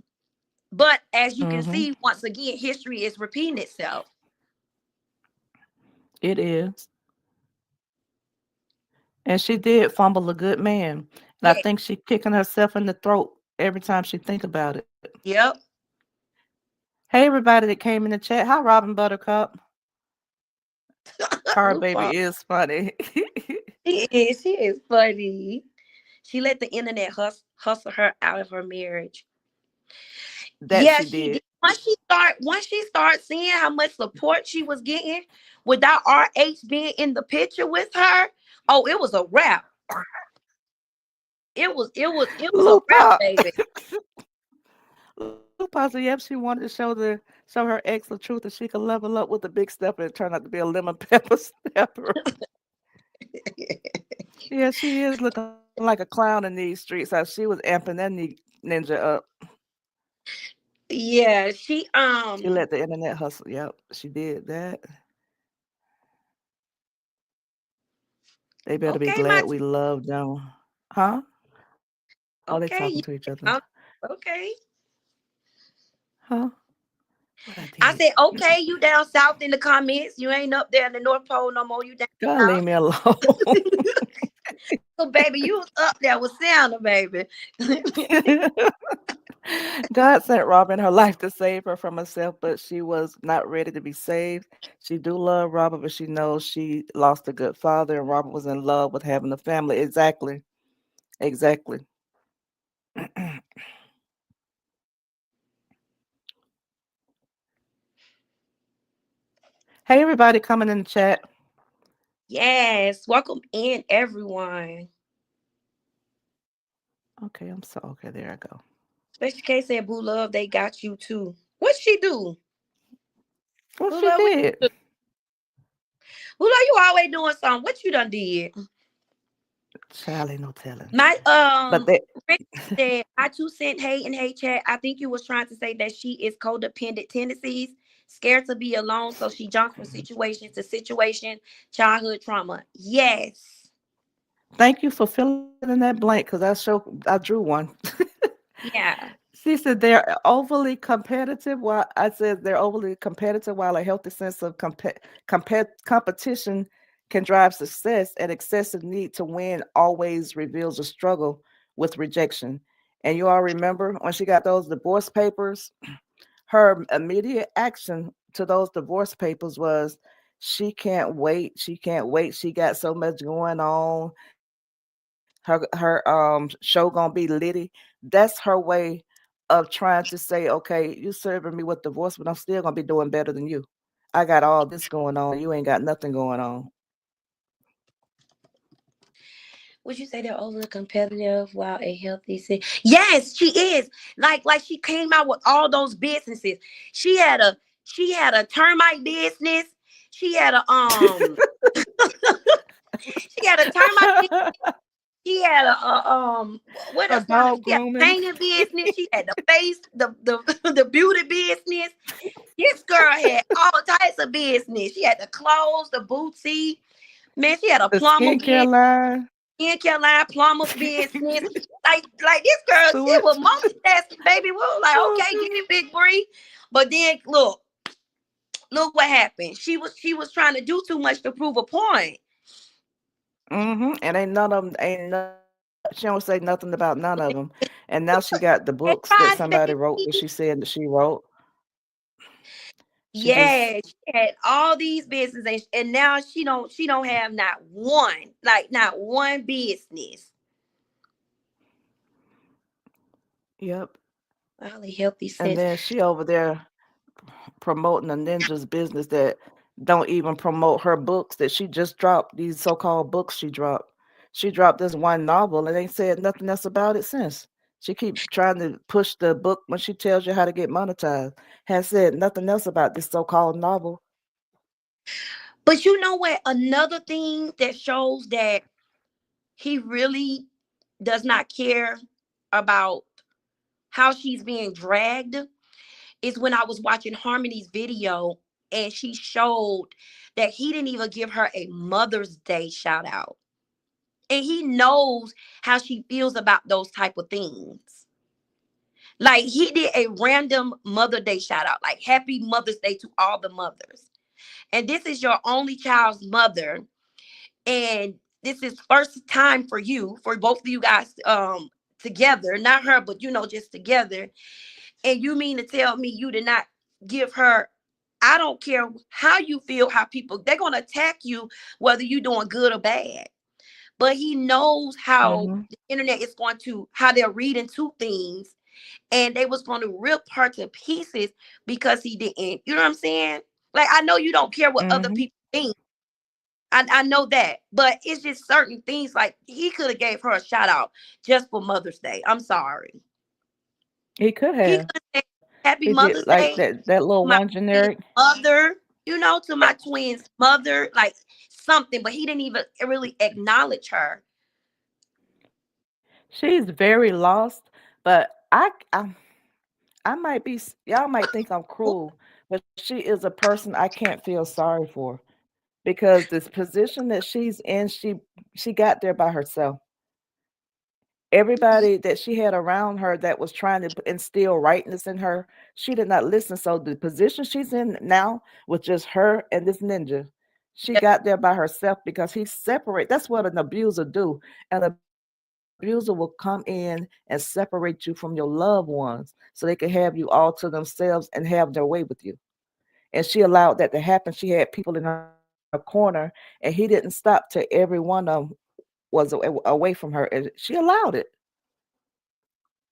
But as you can Mm-hmm. see, once again, history is repeating itself. It is. And she did fumble a good man. And I Yeah. think she kicking herself in the throat every time she think about it. Yep. Hey, everybody that came in the chat. Hi, Robin Buttercup. Car RuPaul. baby is funny. She is. She is funny. She let the internet hustle her out of her marriage. That Yeah, she she did. did. Once she started seeing how much support she was getting without RH being in the picture with her, oh, it was a wrap. It was a wrap, Lupa. baby. Lupa said, yep, she wanted to show her ex the truth that she could level up with the big step, and it turned out to be a lemon pepper snapper. Yeah, she is looking like a clown in these streets. How she was amping that ninja up. Yeah, She let the internet hustle. Yep, she did that. They better be okay, my glad we love them. Huh? Oh, they okay, talking yeah, to each other. um, okay. Huh? What I I did? said, okay, you down south in the comments. You ain't up there in the North Pole no more. You down God, leave south. me alone. So, baby, you was up there with Santa, baby. God sent Robin her life to save her from herself, but she was not ready to be saved. She do love Robert, but she knows she lost a good father, and Robert was in love with having a family. Exactly. Exactly. Hey, everybody coming in the chat. Yes, welcome in, everyone. Okay, okay. There I go. Special K said, Boo Love, they got you too. What she do? Well, Boo she Love, what did. you do? Boo Love, you always doing something. What you done did? Charlie, no telling. My But they, Rick said, I too sent hate and hate chat. I think you was trying to say that she is codependent tendencies, scared to be alone, so she jumps from situation to situation, childhood trauma. Yes. thank you for filling in that blank because I drew one. Yeah. She said they're overly competitive. While I said they're overly competitive, while a healthy sense of competition can drive success, and excessive need to win always reveals a struggle with rejection. And you all remember when she got those divorce papers, her immediate action to those divorce papers was she can't wait. She can't wait. She got so much going on. Her show gonna be litty. That's her way of trying to say, okay, you serving me with divorce, but I'm still gonna be doing better than you. I got all this going on. You ain't got nothing going on. Would you say they're overly competitive while a healthy Yes, she is. Like she came out with all those businesses. She had a she had a termite business. She had a she had a termite business. She had what A else kind of dog she had a grooming. painting business. She had the face, the beauty business. This girl had all types of business. She had the clothes, the boutique. Man, she had a The plumber skincare business, line. skincare line, plumber business. Like this girl, she Sewage. was multitasking, baby. We were like, okay, get it, Big Bree. But then look what happened. She was trying to do too much to prove a point. And ain't none of them. She don't say nothing about none of them. And now she got the And books that tried somebody wrote to that she said that she wrote. She just yeah, she had all these businesses, and now she don't have not one business. yep. Probably healthy And sense. then she over there promoting a ninja's business that don't even promote her books that she just dropped. These so-called books she dropped. She dropped this one novel and ain't said nothing else about it since. She keep trying to push the book when she tells you how to get monetized. Has said nothing else about this so-called novel. But you know what? Another thing that shows that he really does not care about how she's being dragged is when I was watching Harmony's video and she showed that he didn't even give her a Mother's Day shout out. And he knows how she feels about those type of things. Like he did a random Mother Day shout out, like Happy Mother's Day to all the mothers. And this is your only child's mother. And this is first time for you, for both of you guys together, not her, but just together. And you mean to tell me you did not give her, I don't care how you feel, how people, they're going to attack you, whether you're doing good or bad. But he knows how Mhm. the internet is going to, how they're reading two things. And they was going to rip her to pieces because he didn't. You know what I'm saying? Like, I know you don't care what other Mhm. people think. I know that. But it's just certain things like he could have gave her a shout out just for Mother's Day. I'm sorry. He could He have. could have said Happy He did Mother's like Day that little my one twin generic. mother, to my twin's mother, like something, but he didn't even really acknowledge her. She's very lost, but I might be y'all might think I'm cruel, but she is a person I can't feel sorry for because this position that she's in, she got there by herself. Ye- Everybody that she had around her that was trying to instill rightness in her, she did not listen. So the position she's in now with just her and this ninja, she yeah. got there by herself because he separate. That's what an abuser do. An abuser will come in and separate you from your loved ones so they can have you all to themselves and have their way with you. And she allowed that to happen. She had people in her corner, and he didn't stop till every one of them was away from her, and she allowed it.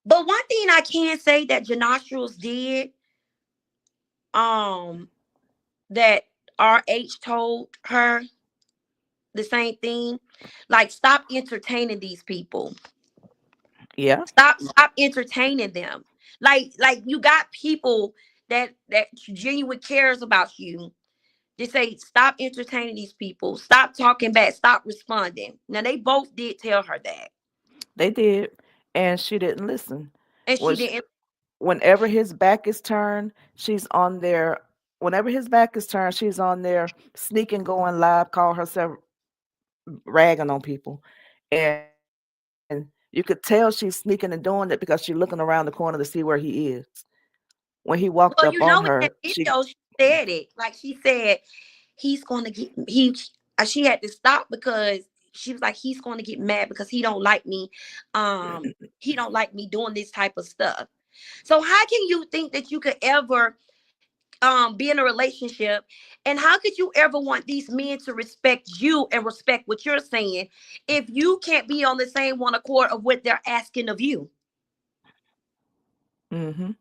But one thing I can say that Janostrils did, um, that RH told her the same thing, like stop entertaining these people. Yeah, Stop entertaining them. Like you got people that genuine cares about you. Just say stop entertaining these people. Stop talking back. Stop responding. Now they both did tell her that, they did, and she didn't listen. and she Which, didn't. whenever his back is turned, she's on there. Whenever his back is turned, she's on there sneaking, going live, call herself ragging on people, and you could tell she's sneaking and doing it because she's looking around the corner to see where he is. When he walked up Well, on in her, that she video, she said it. Like she said, he's going to get he. She had to stop because she was like, he's going to get mad because he don't like me. He don't like me doing this type of stuff. So how can you think that you could ever be in a relationship, and how could you ever want these men to respect you and respect what you're saying if you can't be on the same one accord of what they're asking of you? mhm.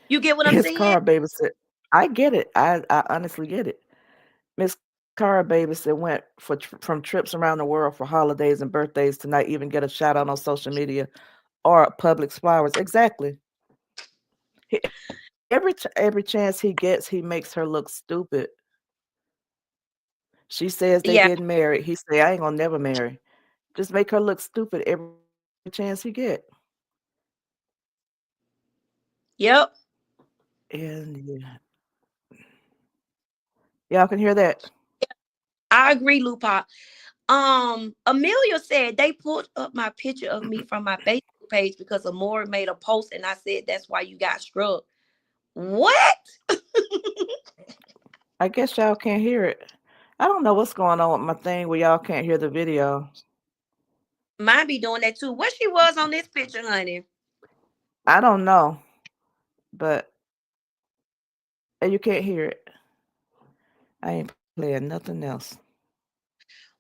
You get what I'm His saying? car babysit. I get it. I honestly get it. Miss Cara babysit went from trips around the world for holidays and birthdays to not even get a shout out on social media or Publix flowers. Exactly. Every chance he gets, he makes her look stupid. She says they Yeah. getting married. He say, I ain't gonna never marry. Just make her look stupid every chance he get. Yep. And yeah, y'all can hear that. I agree, Lupa. Amelia said they put up my picture of me from my Facebook page because Amora made a post and I said that's why you got struck. What? I guess y'all can't hear it. I don't know what's going on with my thing where y'all can't hear the video. Mine be doing that too. What she was on this picture, honey? I don't know, but you can't hear it. I ain't playing nothing else.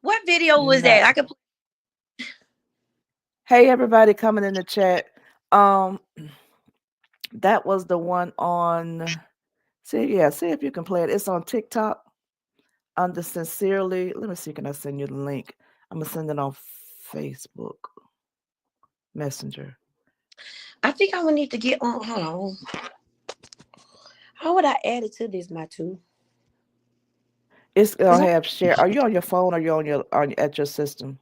What video was Not. that? I could. Hey, everybody coming in the chat. Um, that was the one on. See, yeah, see if you can play it. It's on TikTok under Sincerely. Let me see. Can I send you the link? I'm gonna send it on Facebook Messenger. I think I would need to get on. Hold on. How would I add it to this, my two? It's Cause gonna have share. Are you on your phone or you on at your system?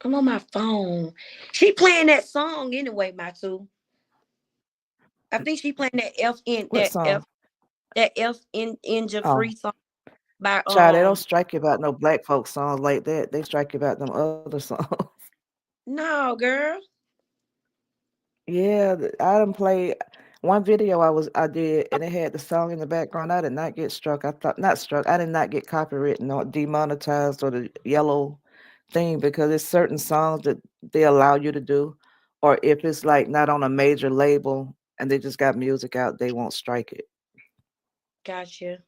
I'm on my phone. She playing that song anyway, my two. I think she playing that F in What song? that F in Injure Oh, Free song by child, they don't strike you about no black folk songs like that. They strike you about them other songs. no girl. Yeah, I done played one video I did, and it had the song in the background. I did not get struck. I thought not struck. I did not get copywritten or demonetized or the yellow thing because it's certain songs that they allow you to do, or if it's like not on a major label and they just got music out, they won't strike it. Gotcha.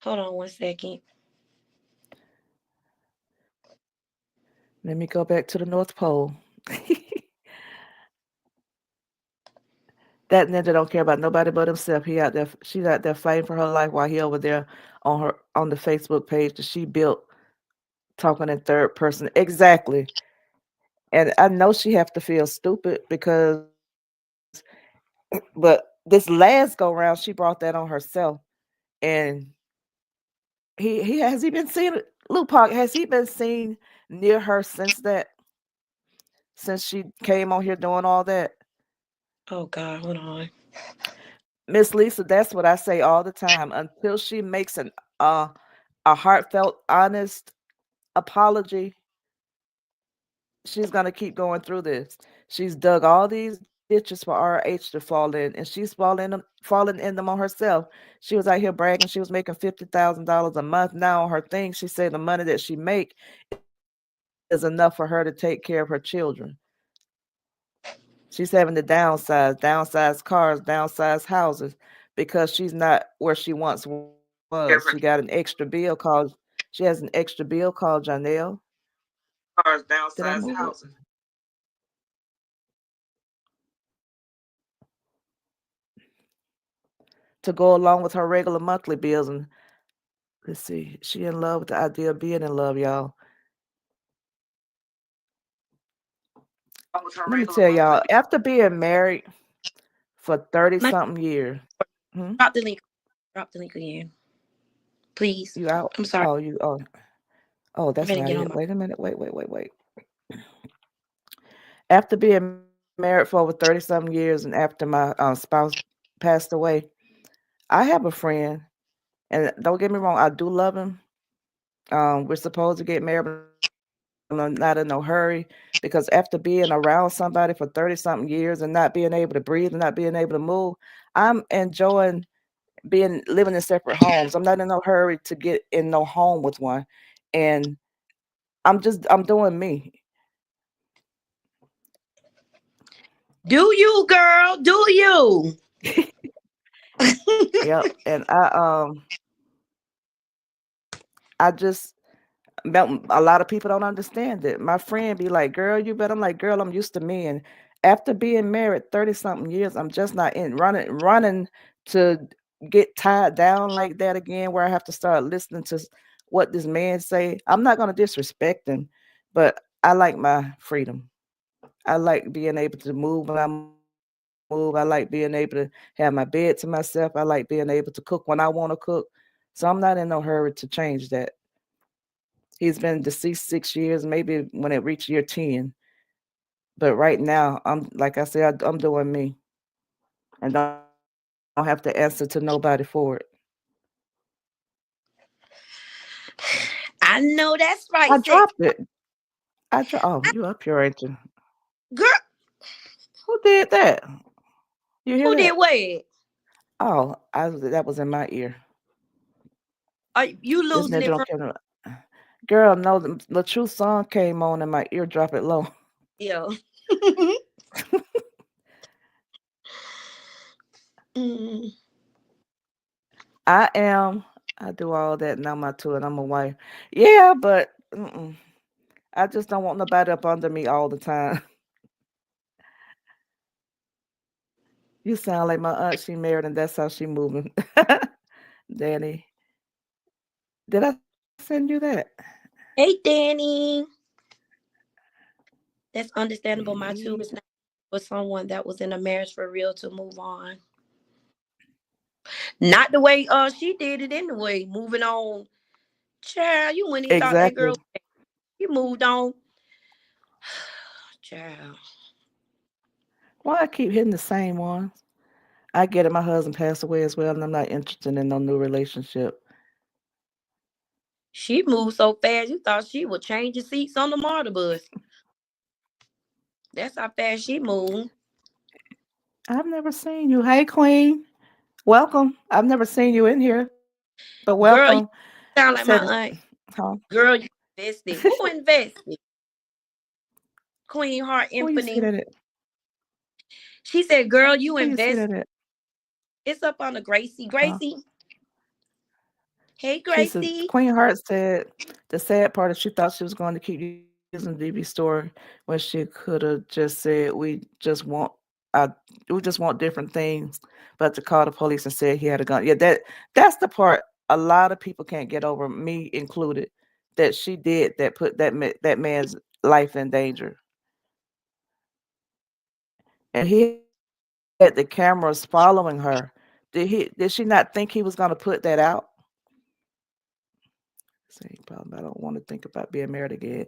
Hold on 1 second. Let me go back to the North Pole. That ninja don't care about nobody but himself. He out there, she's out there fighting for her life while he over there on the Facebook page that she built, talking in third person. Exactly. And I know she have to feel stupid because, but this last go round, she brought that on herself. And he has he been seen Lupac, has he been seen near her since that, since she came on here doing all that? Oh God, hold on. Miss Lisa, that's what I say all the time. Until she makes uh, a heartfelt, honest apology, she's gonna keep going through this. She's dug all these ditches for RH to fall in, and she's falling in them on herself. She was out here bragging she was making $50,000 a month. Now on her thing, she said the money that she make is enough for her to take care of her children. She's having to downsize cars, downsize houses because she's not where she once was. She got an extra bill called she has an extra bill called Janelle. Did I move it? To go along with her regular monthly bills. And let's see, she in love with the idea of being in love, y'all. Let me tell y'all, after being married for 30 My something years, hmm? drop the link. Drop the link again, please. You out? I'm sorry. Oh, oh, I'm that's gonna not get on it. my. Wait a minute. Wait. After being married for over 30 something years and after my spouse passed away, I have a friend, and don't get me wrong, I do love him. We're supposed to get married, but I'm not in no hurry because after being around somebody for 30 something years and not being able to breathe and not being able to move, I'm enjoying being living in separate homes. I'm not in no hurry to get in no home with one. And I'm doing me. Do you, girl? Do you? Yep. And I just a lot of people don't understand it. My friend be like, "Girl, you better." I'm like, "Girl, I'm used to me." And after being married 30 something years, I'm just not in running to get tied down like that again, where I have to start listening to what this man say. I'm not gonna disrespect him, but I like my freedom. I like being able to move when I move. I like being able to have my bed to myself. I like being able to cook when I want to cook. So I'm not in no hurry to change that. He's been deceased 6 years, maybe when it reached year 10. But right now, I'm like I said, I'm doing me and don't have to answer to nobody for it. I know that's I right, dropped sex. it. Oh, you up here, ain't you? Girl, Who did that? You hear who did that? what? Oh, that was in my ear. Are you This losing ninja it don't from? care. Girl, no, the true song came on and my ear drop it low. Yeah. Mm. I am. I do all that and I'm not too, and I'm a wife. Yeah, but I just don't want nobody up under me all the time. You sound like my aunt. She married, and that's how she moving. Danny, did I send you that? Hey, Danny. That's understandable. My Yeah. two is not for someone that was in a marriage for real to move on. Not the way she did it anyway. Moving on. Child, you wouldn't even thought that Exactly. girl. You moved on. Child. Why I keep hitting the same ones? I get it. My husband passed away as well, and I'm not interested in no new relationship. She moved so fast, you thought she would change the seats on the MARTA bus. That's how fast she moved. I've never seen you. Hey, Queen. Welcome. I've never seen you in here, but welcome. Girl, you sound like Said, my aunt. huh? Girl, you invested. Who invested? Queen Heart Where you see that Infinite. at? She said, girl, you Where you see invest. that at? It's up on the Gracie. Huh? Gracie. Hey, She said, Gracie. Queen Heart said the sad part is she thought she was going to keep using the DV store when she could have just said, uh, we just want different things, but to call the police and said he had a gun. Yeah, that's the part a lot of people can't get over, me included, that she did that put that man's life in danger, and he had the cameras following her. Did she not think he was going to put that out? Same problem. I don't want to think about being married again.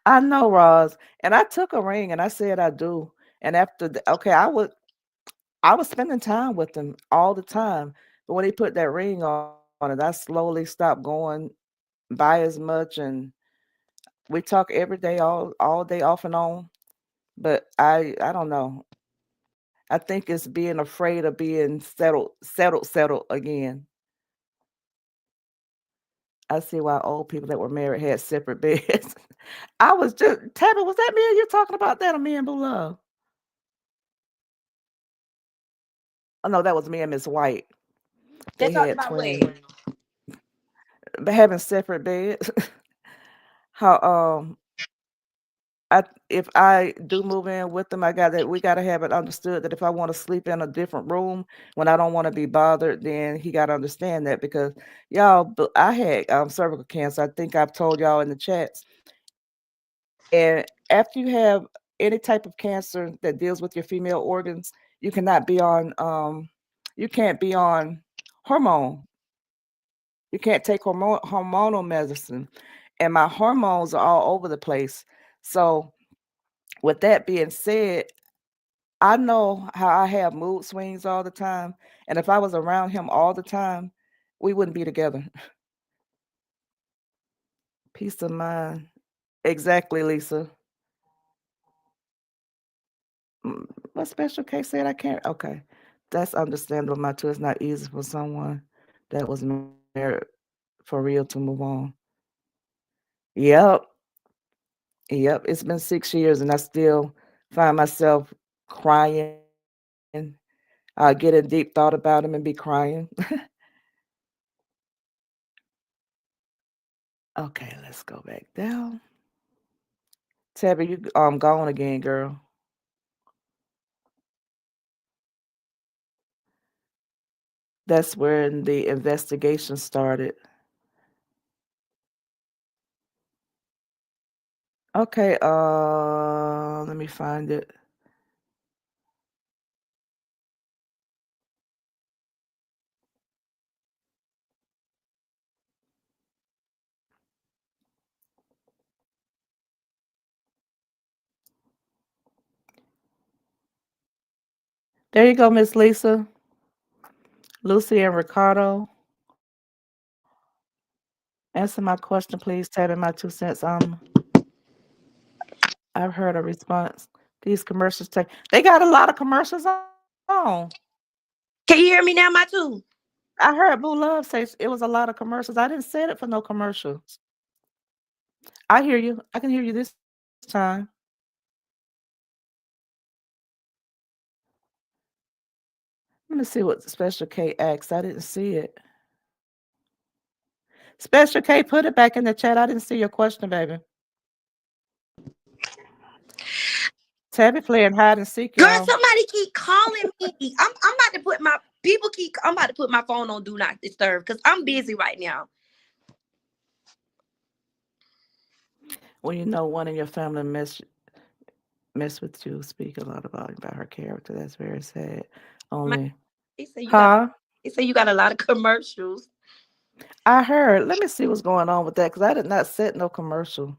I know, Roz, and I took a ring and I said I do. And after okay, I was spending time with him all the time. But when he put that ring on it, I slowly stopped going by as much, and we talk every day, all day off and on. But I don't know. I think it's being afraid of being settled again. I see why old people that were married had separate beds. I was just Tabby, was that me and you talking about that or me and Blue Love? Oh no, that was me and Miss White. They They talked had about twins, what? but having separate beds. How I if I do move in with them, I got that we got to have it understood that if I want to sleep in a different room when I don't want to be bothered, then he got to understand that because y'all, I had cervical cancer. I think I've told y'all in the chats. And after you have any type of cancer that deals with your female organs, you cannot be on you can't be on hormone. You can't take hormonal medicine. And my hormones are all over the place. So with that being said, I know how I have mood swings all the time. And if I was around him all the time, we wouldn't be together. Peace of mind. Exactly, Lisa. Mm, what special case said I can't? Okay. That's understandable, my too. It's not easy for someone that was married for real to move on. Yep. Yep. It's been 6 years and I still find myself crying, get in deep thought about him and be crying. Okay, let's go back down. Tabby, you gone again, girl. That's when the investigation started. Okay, let me find it. There you go, Miss Lisa, Lucy, and Ricardo. Answer my question, please. Tabby, my 2 cents. I've heard a response. These commercials take. They got a lot of commercials on. Can you hear me now, my two? I heard Blue Love say it was a lot of commercials. I didn't say it for no commercials. I hear you. I can hear you this time. Let me see what Special K asked. I didn't see it. Special K, put it back in the chat. I didn't see your question, baby. Tabby playing hide and seek, Girl, y'all. somebody keep calling me. I'm about to put my people keep. I'm about to put my phone on do not disturb because I'm busy right now. When you know one in your family mess with you, speak a lot about her character. That's very sad. My Only, they say you got. huh? They say you got a lot of commercials. I heard. Let me see what's going on with that because I did not set no commercial.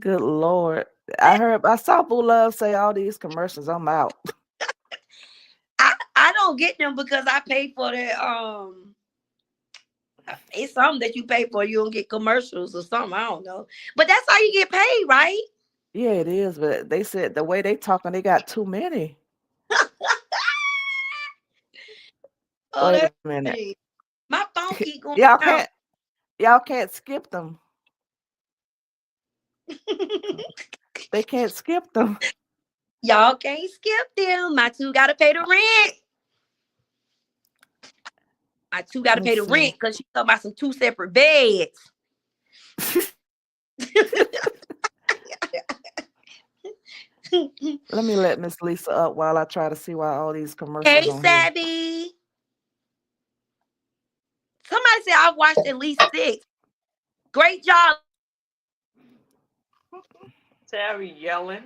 Good Lord. I saw Boo Love say all these commercials. I'm out. I don't get them because I pay for the it's something that you pay for. You don't get commercials or something. I don't know, but that's how you get paid, right? Yeah, it is, but they said the way they talking, they got too many. Oh, Wait that's a minute. funny. My phone keep going Y'all out. can't y'all can't skip them. They can't skip them. Y'all can't skip them. My two gotta pay the rent. My two Let gotta me pay the see. rent because she talking about some two separate beds. Let me let Miss Lisa up while I try to see why all these commercials Hey, on here. Savvy. Somebody said I've watched at least six. Great job. Terry yelling.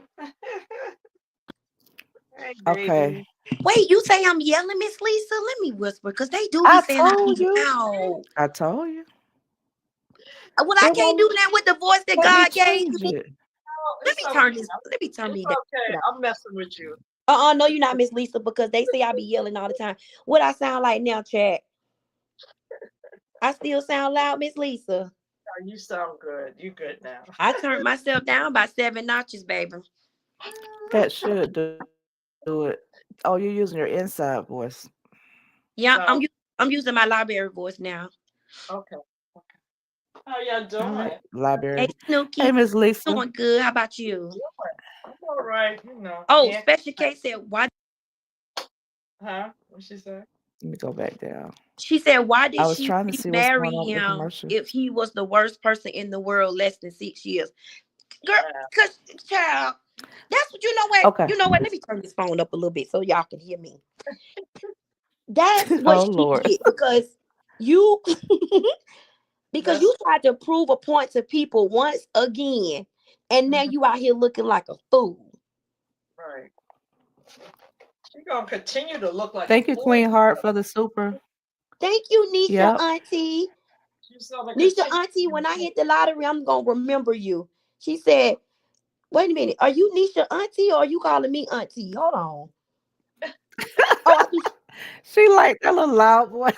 Hey, Okay. baby. Wait, you say I'm yelling, Miss Lisa? Let me whisper because they do be I saying I told be you. loud. I told you. Well, I It can't do won't that with the voice that let me God gave change me. it. Oh, Let it's me okay. turn this. Let me turn It's me down. okay. I'm messing with you. No, you're not Miss Lisa because they say I be yelling all the time. What I sound like now, chat? I still sound loud, Miss Lisa. You sound good. You good now. I turned myself down by 7 notches, baby. That should do it. Oh, you're using your inside voice. Yeah, So, I'm using my library voice now. okay. How y'all All right. doing? Hey, Library. Hey, Snooky, Miss Lisa. doing good. How about you? I'm all right. Oh, Can't. Special K said, why? Huh? What she say? Let me go back down. She said, why I did was she trying to see what's remarry going on with the him commercial. if he was the worst person in the world less than 6 years? Girl, Yeah. cause child, that's what you know what Okay. you know what. Let me turn this phone up a little bit so y'all can hear me. That's what Oh she Lord. did you because That's you tried to prove a point to people once again, and now mhm, you out here looking like a fool. right. She gonna continue to look like a Thank you, fool. Queen Heart, for the super. Thank you, Nisha Yep. Auntie. She's gonna Nisha continue. Auntie, when I hit the lottery, I'm gonna remember you. She said, wait a minute, are you Nisha Auntie or are you calling me Auntie? Hold on. Oh, I think She like that little loud voice.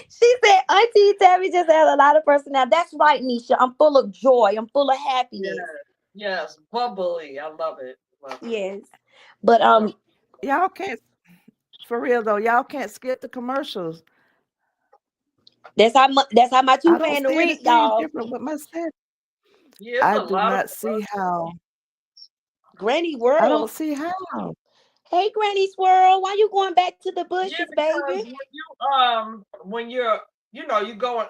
she said, Auntie Tabby just has a lot of personality. That's right, Nisha. I'm full of joy. I'm full of Yeah. happiness. Yes. Bubbly. I love it. Love it. Yes. But So, Y'all can't for real though, y'all can't skip the commercials. that's how my I two don't paying the see rent, anything y'all. different with my set. yeah, it's I a do lot of not see how. Granny I don't World. see how. Hey Granny Swirl, why you going back to the yeah, bushes, baby? because when you're you going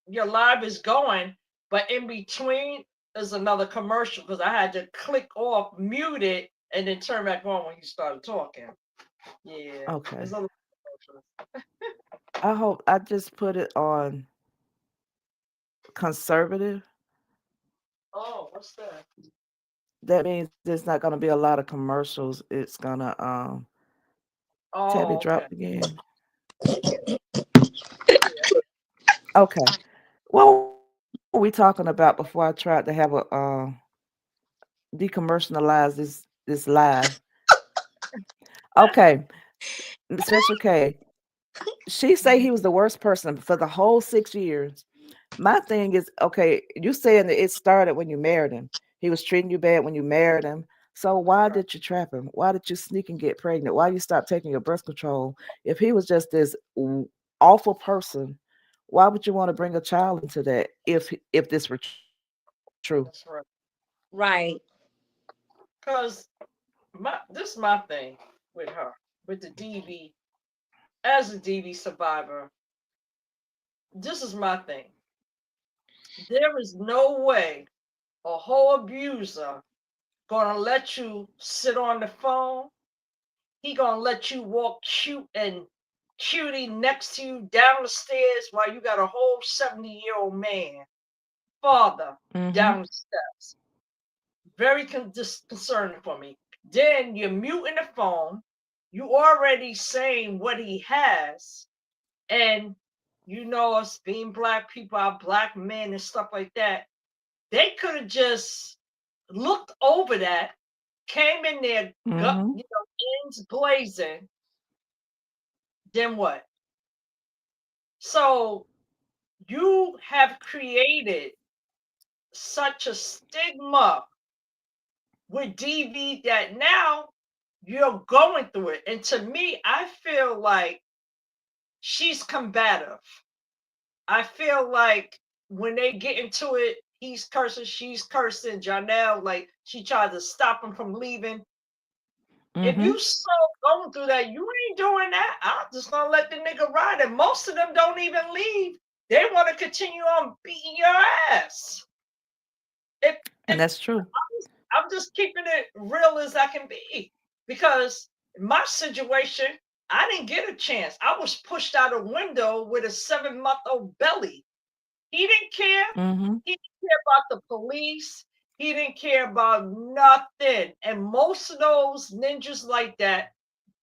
your live is going, but in between is another commercial because I had to click off, mute it, and then turn back on when you started talking. Yeah, Okay. it's a lot of commercials. I hope I just put it on conservative. Oh, what's that? That means there's not gonna be a lot of commercials. It's gonna Tabby Oh, okay. dropped again. Yeah. Okay. What were we talking about before I tried to have a decommercialize this live? Okay. Special K. She say he was the worst person for the whole 6 years. My thing is, okay, you saying that it started when you married him. He was treating you bad when you married him. So why Right. did you trap him? Why did you sneak and get pregnant? Why you stop taking your birth control? If he was just this awful person, why would you want to bring a child into that if this were true? That's right. Right. Cause this is my thing with her with the DV as a DV survivor. This is my thing. There is no way a whole abuser gonna let you sit on the phone. He gonna let you walk cute and cutie next to you down the stairs while you got a whole 70-year-old man, father, Mm-hmm. down the steps. Very disconcerting for me. Then you're muting the phone. You already saying what he has, and us being black people, our black men and stuff like that. They could have just looked over that, came in there, Mm-hmm. ends blazing. Then what? So you have created such a stigma with DV that now you're going through it. And to me, I feel like she's combative. I feel like when they get into it, he's cursing, she's cursing. Janelle, like she tried to stop him from leaving. If Mm-hmm. you so going through that, you ain't doing that. I'm just gonna let the nigga ride. And most of them don't even leave. They want to continue on beating your ass. If And that's true. I'm just keeping it real as I can be. Because my situation, I didn't get a chance. I was pushed out a window with a 7-month-old belly. He didn't care. Mm-hmm. He didn't care about the police. He didn't care about nothing. And most of those ninjas like that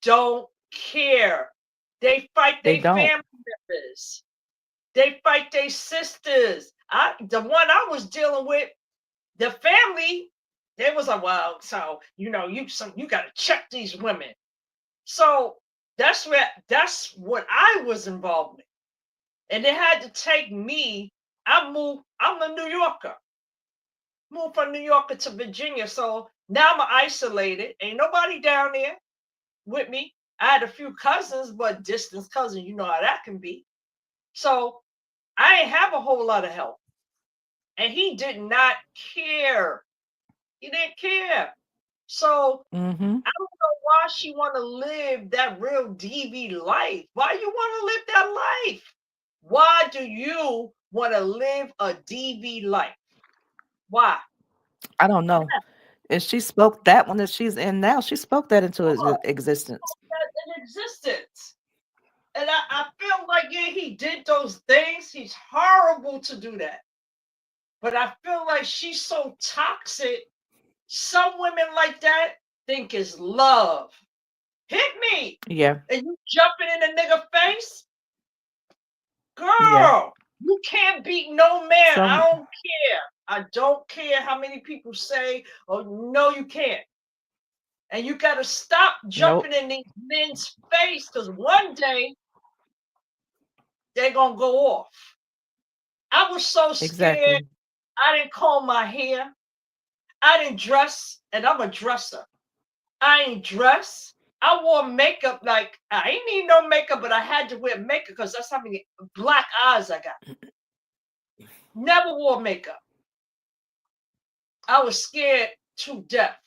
don't care. They fight They their don't. family members. They fight their sisters. The one I was dealing with, the family, they was like, well, so you got to check these women. So that's what I was involved in, and they had to take me. I'm a New Yorker. Moved from New Yorker to Virginia, so now I'm isolated. Ain't nobody down there with me. I had a few cousins, but distance cousins, you know how that can be. So I ain't have a whole lot of help, and he did not care. He didn't care. So Mm-hmm. I don't know why she want to live that real DV life. Why you want to live that life? Why do you want to live a DV life? Why? I don't know. And she spoke that one that she's in now. She spoke that into existence. That in existence. And I feel like, yeah, he did those things. He's horrible to do that. But I feel like she's so toxic. Some women like that think is love. Hit me. Yeah. And you jumping in a nigga face? Yeah. Girl, you can't beat no man. I Some. don't care. I don't care how many people say, oh, no, you can't. And you got to stop jumping Nope. in these men's face because one day they're going to go off. I was so scared. Exactly. I didn't comb my hair. I didn't dress, and I'm a dresser. I ain't dress. I wore makeup like I ain't need no makeup, but I had to wear makeup because that's how many black eyes I got. Never wore makeup. I was scared to death.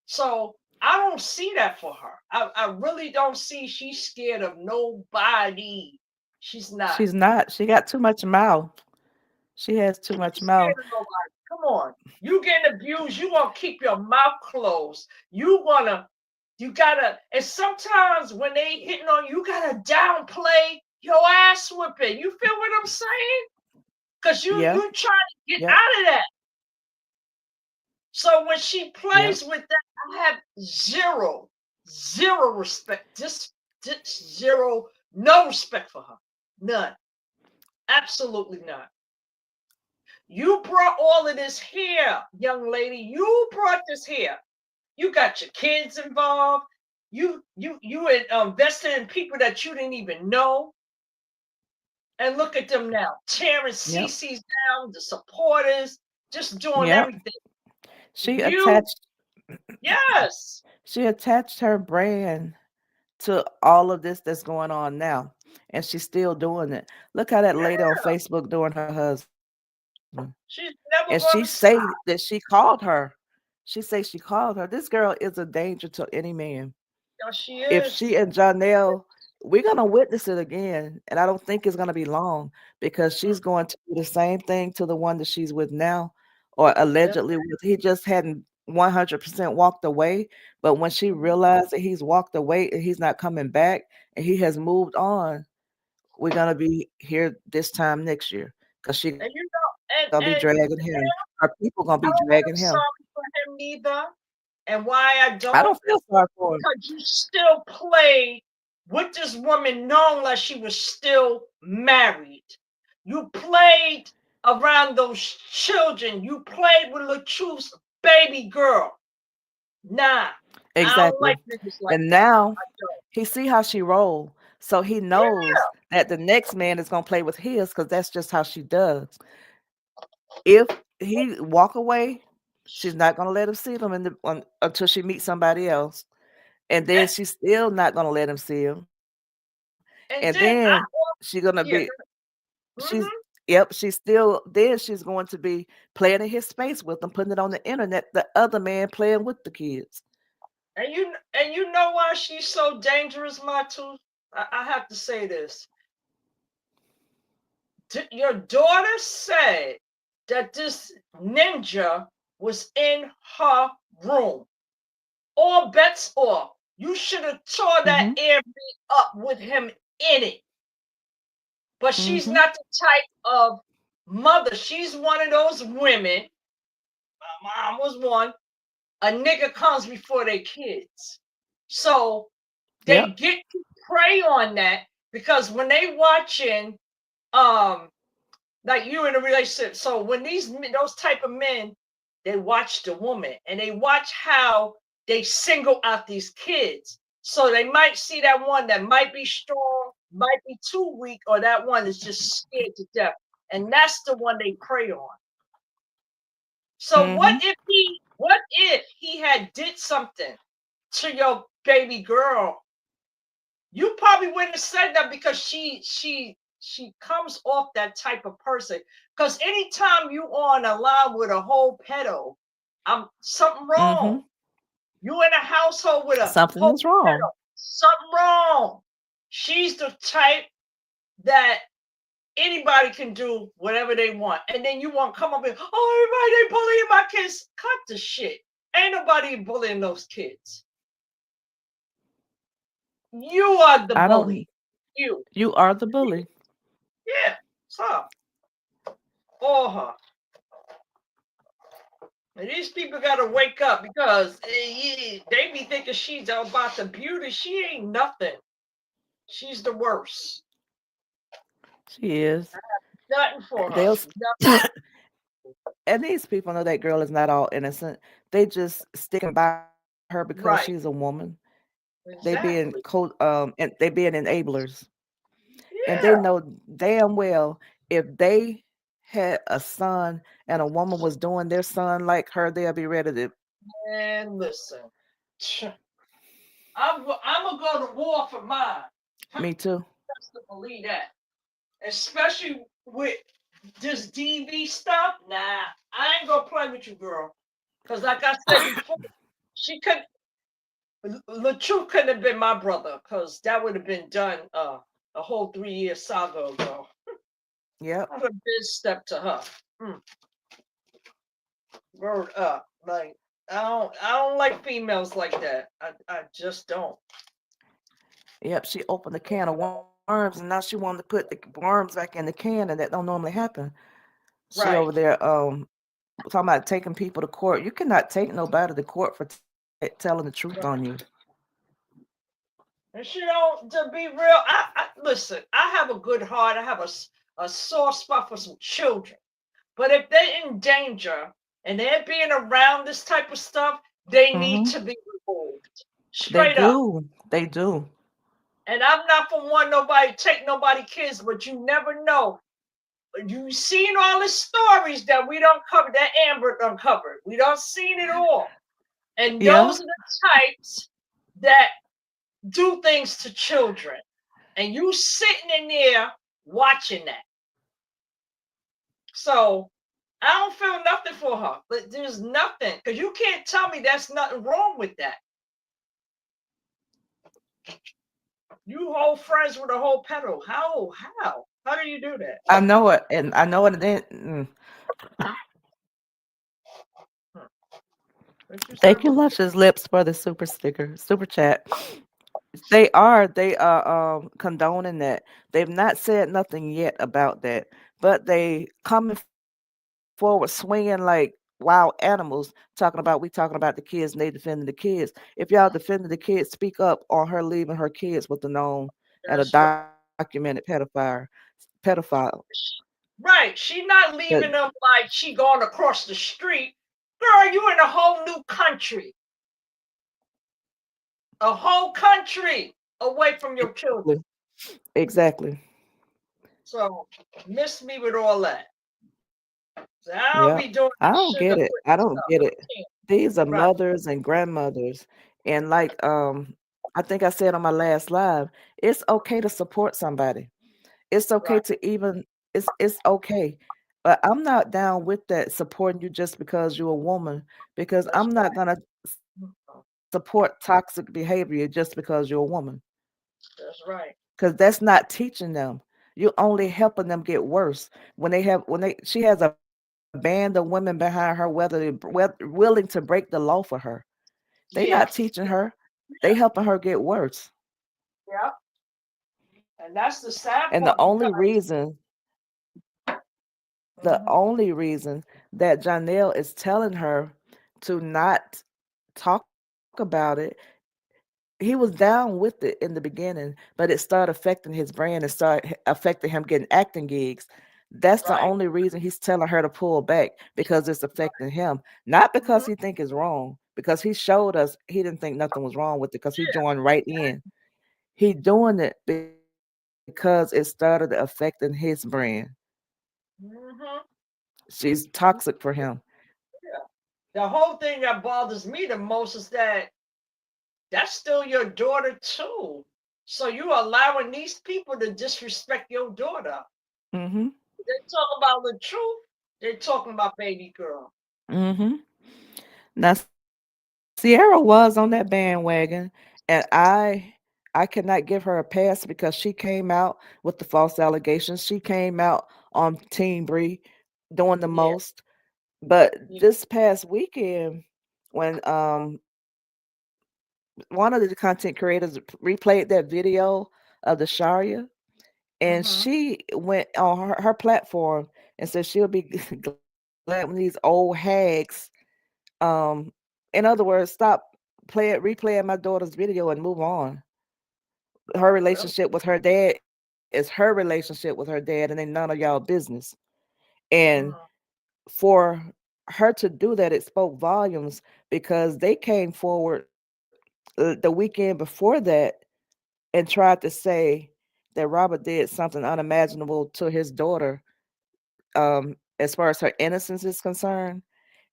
So I don't see that for her. I really don't see she's scared of nobody. She's not. She's not. She got too much mouth. She has too much She's scared mouth. of nobody. Come on. You getting abused, you gonna keep your mouth closed. You gotta, and sometimes when they hitting on you, you gotta downplay your ass whipping. You feel what I'm saying? Because you Yeah. trying to get Yep. out of that. So when she Yep. plays with that, I have zero respect. Just zero, no respect for her. None. Absolutely none. You brought all of this here, young lady. You brought this here. You got your kids involved. You invested in people that you didn't even know. And look at them now, tearing Yep. CC's down, the supporters, just doing Yep. everything. She You, attached. yes. She attached her brand to all of this that's going on now, and she's still doing it. Look how that Yeah. lady on Facebook doing her husband, and She's she never say going to that stop. she called her. She say she called her. This girl is a danger to any man. No, she If she is. and Janelle, we're gonna witness it again, and I don't think it's gonna be long because Mm, she's going to do the same thing to the one that she's with now, or yeah. allegedly with. He just hadn't 100% walked away, but when she Mhm. realized that he's walked away and he's not coming back and he has moved on, we're gonna be here this time next year because she's And gonna be dragging him. Her people gonna be dragging I don't him. feel sorry for him neither. And why I I don't don't? feel sorry for him. Because you still played with this woman knowing like she was still married. You played around those children. You played with LaTruth's baby girl. Nah, I don't Exactly. like niggas like And that. now I don't. he see how she roll. So he knows Yeah. that the next man is gonna play with his because that's just how she does. If he walk away, she's not gonna let him see them until she meets somebody else. And then And, she's still not gonna let him see him. And and then then I she's gonna be yeah. she's Mm-hmm. yep, she's going to be playing in his space with them, putting it on the internet, the other man playing with the kids. And you know why she's so dangerous, Matu? I have to say this. Your daughter said that this ninja was in her room. All bets off. You should have tore that Mm-hmm. Airbnb up with him in it. But she's Mm-hmm. not the type of mother. She's one of those women. My mom was one. A nigga comes before their kids. So they Yep. get to prey on that because when they watching um like you in a relationship. So when those type of men, they watch the woman and they watch how they single out these kids. So they might see that one that might be strong, might be too weak, or that one is just scared to death. And that's the one they prey on. So Mm-hmm. what if he had did something to your baby girl? You probably wouldn't have said that because she comes off that type of person. Because anytime you on a line with a whole pedo, I'm something Mm-hmm. wrong. You in a household with a Something whole is wrong. pedo, something wrong. She's the type that anybody can do whatever they want, and then you want to come up and oh, everybody they bullying my kids. Cut the shit. Ain't nobody bullying those kids. You are the I don't bully. You. you are the bully. Yeah. So. Or her. And these people got to wake up because they be thinking she's about the beauty. She ain't nothing. She's the worst. She is. Nothing for her. They'll Nothing. and these people know that girl is not all innocent. They just sticking by her because she's a Right. woman. Exactly. And they being enablers. And they Yeah. know damn well if they had a son and a woman was doing their son like her, they'll be ready to. And listen, I'm going to go to war for mine. Me too. Just to believe that. Especially with this DV stuff. Nah, I ain't going to play with you, girl. Because like I said before, she could LaTrue couldn't have been my brother because that would have been done a whole 3 year saga ago. Yep. I would have been step to her. Mm, word up. Like I don't like females like that. I just don't. Yep. She opened a can of worms and now she wanted to put the worms back in the can and that don't normally happen. She over Right. there talking about taking people to court. You cannot take nobody to court for telling the truth Right. on you. And she don't to be real. I listen. I have a good heart. I have a soft spot for some children. But if they're in danger and they're being around this type of stuff, they need Hmm. to be removed. They Straight up. do. They do. And I'm not for one nobody take nobody kids, but you never know. You seen all the stories that we don't cover, that Amber uncovered. We don't seen it all. And Yeah. those are the types that do things to children. And you sitting in there watching that. So I don't feel nothing for her. But there's nothing. Because you can't tell me there's nothing wrong with that. You hold friends with a whole pedo. How? How? How do you do that? I know it, and I know it. Then Hmm. What you said, thank you, bro? Luscious Lips, for the super sticker, super chat. They are condoning that. They've not said nothing yet about that, but they coming forward swinging like wild animals, talking about the kids and they defending the kids. If y'all defending the kids, speak up on her leaving her kids with a known and a That's right. documented pedophile. Right. She not But leaving them like she going across the street. Girl, you in a whole new country. A whole country away from your children. exactly, exactly. So miss me with all that. So I don't Yeah. be doing I that don't get it. I sugarcoating don't stuff. get I it. can't. These are Right. mothers and grandmothers. And like I think I said on my last live, it's okay to support somebody. It's okay Right. to even it's okay. But I'm not down with that supporting you just because you're a woman because That's I'm not gonna support toxic behavior just because you're a woman. right. Because that's not teaching them. You're only helping them get worse. When they she has a band of women behind her, willing to break the law for her. They not Yeah. teaching her. They helping her get worse. Yeah. And that's the sad And the part only because reason, the mhm, only reason that Janelle is telling her to not talk about it, he was down with it in the beginning, but it started affecting his brain and started affecting him getting acting gigs. That's the right. only reason he's telling her to pull back because it's affecting him, not because Mhm, he think it's wrong. Because he showed us he didn't think nothing was wrong with it because he joined right in. He doing it because it started affecting his brain. mhm. She's toxic for him. Yeah. The whole thing that bothers me the most is that that's still your daughter too. So you allowing these people to disrespect your daughter. Mhm. They talk about the truth. They're talking about baby girl. Mhm. Now Sierra was on that bandwagon, and I cannot give her a pass because she came out with the false allegations. She came out on Team Bree doing the Yeah. most. But Yeah. this past weekend, when one of the content creators replayed that video of the Sharia, and Mhm. she went on her platform and said she'll be glad when these old hags, um, in other words, stop replaying my daughter's video and move on. Her Oh, really? relationship with her dad is her relationship with her dad, and ain't none of y'all business. And Mhm. for her to do that, it spoke volumes because they came forward the weekend before that and tried to say that Robert did something unimaginable to his daughter, as far as her innocence is concerned,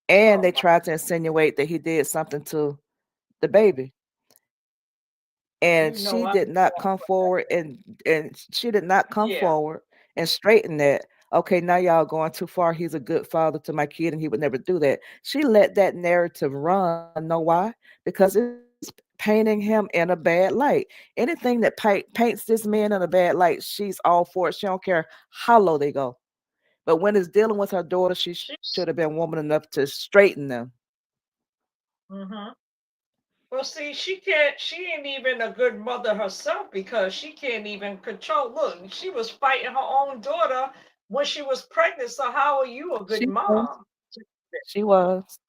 and Oh they my. tried to insinuate that he did something to the baby. And she did You not know I come ain't going forward for that. and she did not come forward Yeah. and straighten that. Okay, now y'all going too far. He's a good father to my kid and he would never do that. She let that narrative run. Know why? Because it's painting him in a bad light. Anything that paints this man in a bad light, she's all for it. She don't care how low they go. But when it's dealing with her daughter, she should have been She's. woman enough to straighten them. Mhm. Well, see, she can't. She ain't even a good mother herself because she can't even control. Look, she was fighting her own daughter when she was pregnant. So how are you a good She was. mom? She was.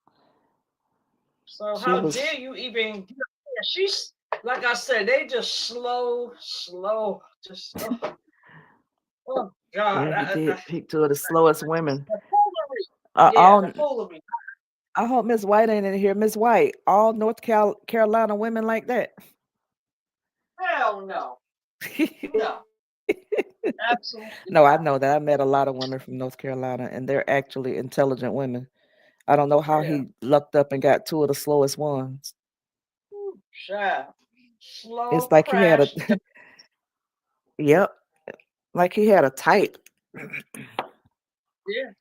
So She how was. dare you even? She's like I said. They just slow, slow. Just oh Yeah, God. he did pick two of the slowest women. The foolery. Yeah, All the foolery. I hope Miss White ain't in here. Miss White, all Carolina women like that. Hell no, no, No, I absolutely know that. I not. met a lot of women from North Carolina, and they're actually intelligent women. I don't know how he Yeah. lucked up and got two of the slowest ones. Child. It's Slow like he had a, crash. yep, like he had a type. Yeah.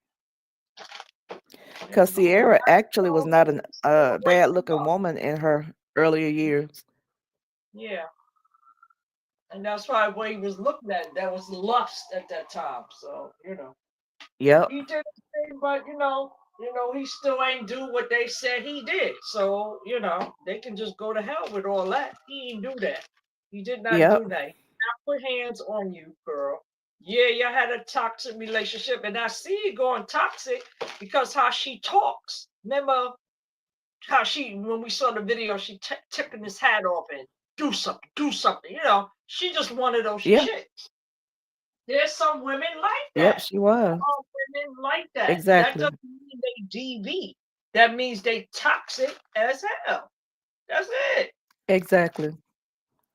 Because And the more Sierra I actually was know, not an stay away bad from looking her. woman in her earlier years. Yeah. And that's why what he was looking at, that was lust at that time. So, Yep, he did his thing, but he still ain't do what they said he did. So, they can just go to hell with all that. He didn't do that. He did not yep, do that. He did not put hands on you, girl. Yeah, y'all had a toxic relationship, and I see it going toxic because how she talks. Remember how when we saw the video, she tipping his hat off and do something. She just one of those yeah, chicks. there's some women like Yep, that. she There was. are women like that. That Exactly. doesn't mean they DV. That means they toxic as hell. That's it. Exactly. You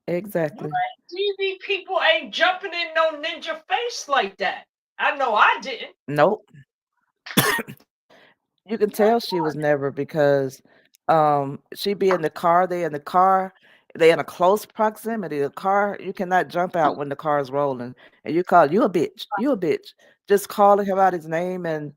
Exactly. ain't DV people ain't jumping in no ninja face like that. I know I didn't. Nope. You can My tell she was never because she be in the car, they in a close proximity. The car, you cannot jump out when the car is rolling. And you call you a bitch, you a bitch. Just calling him out his name and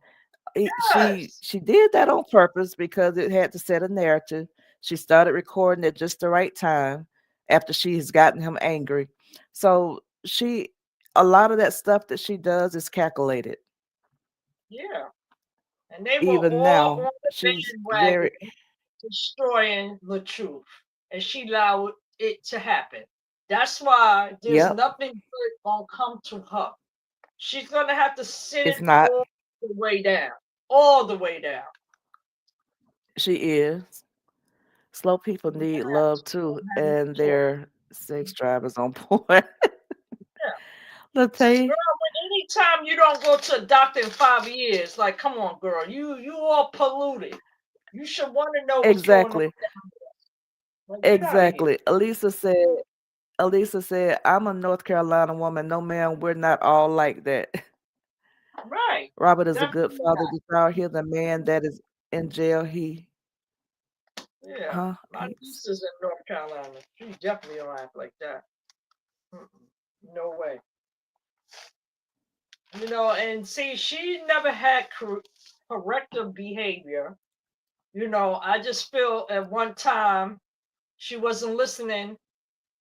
gosh. she did that on purpose because it had to set a narrative. She started recording at just the right time after she has gotten him angry. So she a lot of that stuff that she does is calculated. Yeah. And they were Even all now, on the she's bandwagon very destroying the truth. And she allowed it to happen. That's why there's yep, nothing good gonna come to her. She's gonna have to sit it's it not. all the way down. All the way down. She is. Slow people need Yeah, love she too, don't have no and choice. their sex drive is on point. Yeah. Latae, Girl, anytime you don't go to a doctor in 5 years, like, come on, girl, you all polluted. You should want to know what's going on. exactly, Like, get out of here. exactly. Elisa said, I'm a North Carolina woman. No, ma'am, we're not all like that. Right. Robert is a good Definitely father. not. Did y'all hear the man that is in jail? Yeah. Huh? My niece is in North Carolina. She definitely don't act like that. Mm-mm. No way. And see, she never had corrective behavior. I just feel at one time she wasn't listening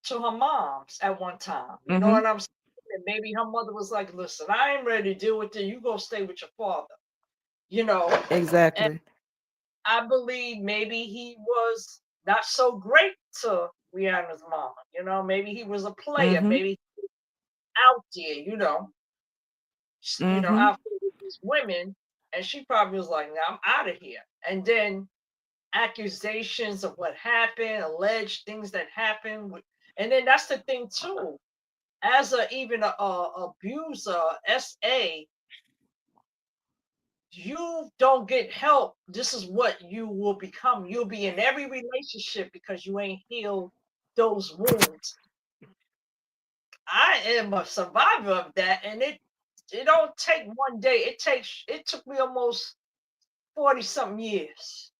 to her moms at one time. You know Mm-hmm. what I'm saying? And maybe her mother was like, listen, I ain't ready to deal with it. You go stay with your father. You know, and Exactly. I believe maybe he was not so great to Rihanna's mama. Maybe he was a player. Mm-hmm. Maybe out there, Mm-hmm. out there with these women. And she probably was like, nah, I'm out of here. And then accusations of what happened, alleged things that happened. And then that's the thing too. As even a abuser, SA, you don't get help. This is what you will become. You'll be in every relationship because you ain't healed those wounds. I am a survivor of that, and it don't take one day. It took me almost 40 something years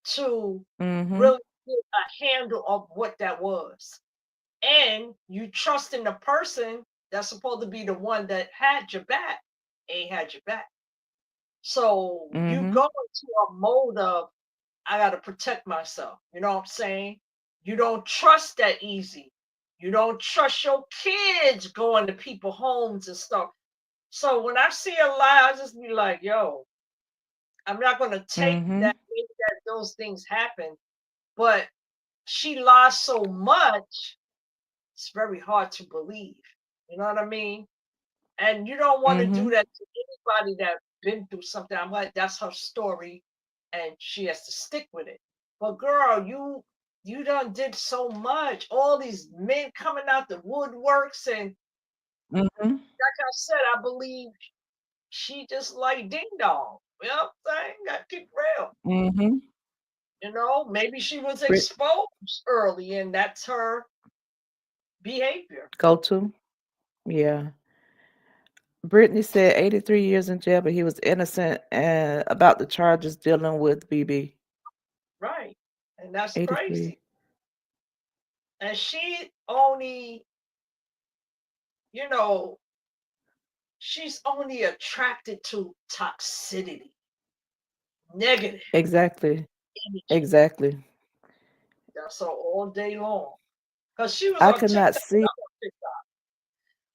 to Mm-hmm. really get a handle of what that was. And you trust in the person that's supposed to be the one that had your back, ain't had your back. So you Mm-hmm. go into a mode of, I got to protect myself. You know what I'm saying? You don't trust that easy. You don't trust your kids going to people's homes and stuff. So when I see a lie, I just be like, yo, I'm not going to take Mm-hmm. that, maybe that those things happen. But she lies so much, it's very hard to believe. You know what I mean? And you don't want to do Mm-hmm. that to anybody that's been through something. I'm like, that's her story, and she has to stick with it. But girl, you done did so much. All these men coming out the woodworks, and Mm-hmm. like I said, I believe she just like ding dong. You know what I'm saying? Gotta keep real. Mm-hmm. Maybe she was Brit exposed early, and that's her behavior. go to? Yeah. Brittany said 83 years in jail, but he was innocent and about the charges dealing with BB. Right. And that's 83. crazy. And she only, you know, she's only attracted to toxicity, negative Exactly. energy. Exactly. That's her all day long. Because she was I on could not TikTok, see. I'm on TikTok,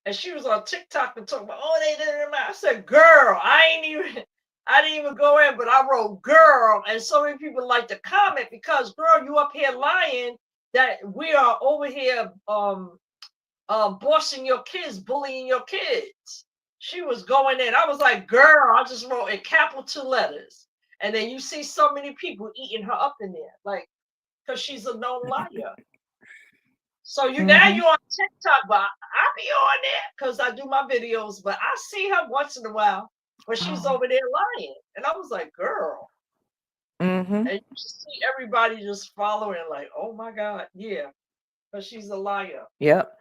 and she was on TikTok and talking about, oh, they did it. I said, girl, I didn't even go in, but I wrote girl. And so many people like to comment because, girl, you up here lying that we are over here bossing your kids, bullying your kids. She was going in. I was like, girl, I just wrote in capital letters. And then you see so many people eating her up in there, like, because she's a known liar. So you now Mm-hmm. you on TikTok, but I be on there because I do my videos. But I see her once in a while, but she's Oh. over there lying, and I was like, girl. Mm-hmm. And you just see everybody just following, like, oh my god, yeah, but she's a liar. Yep.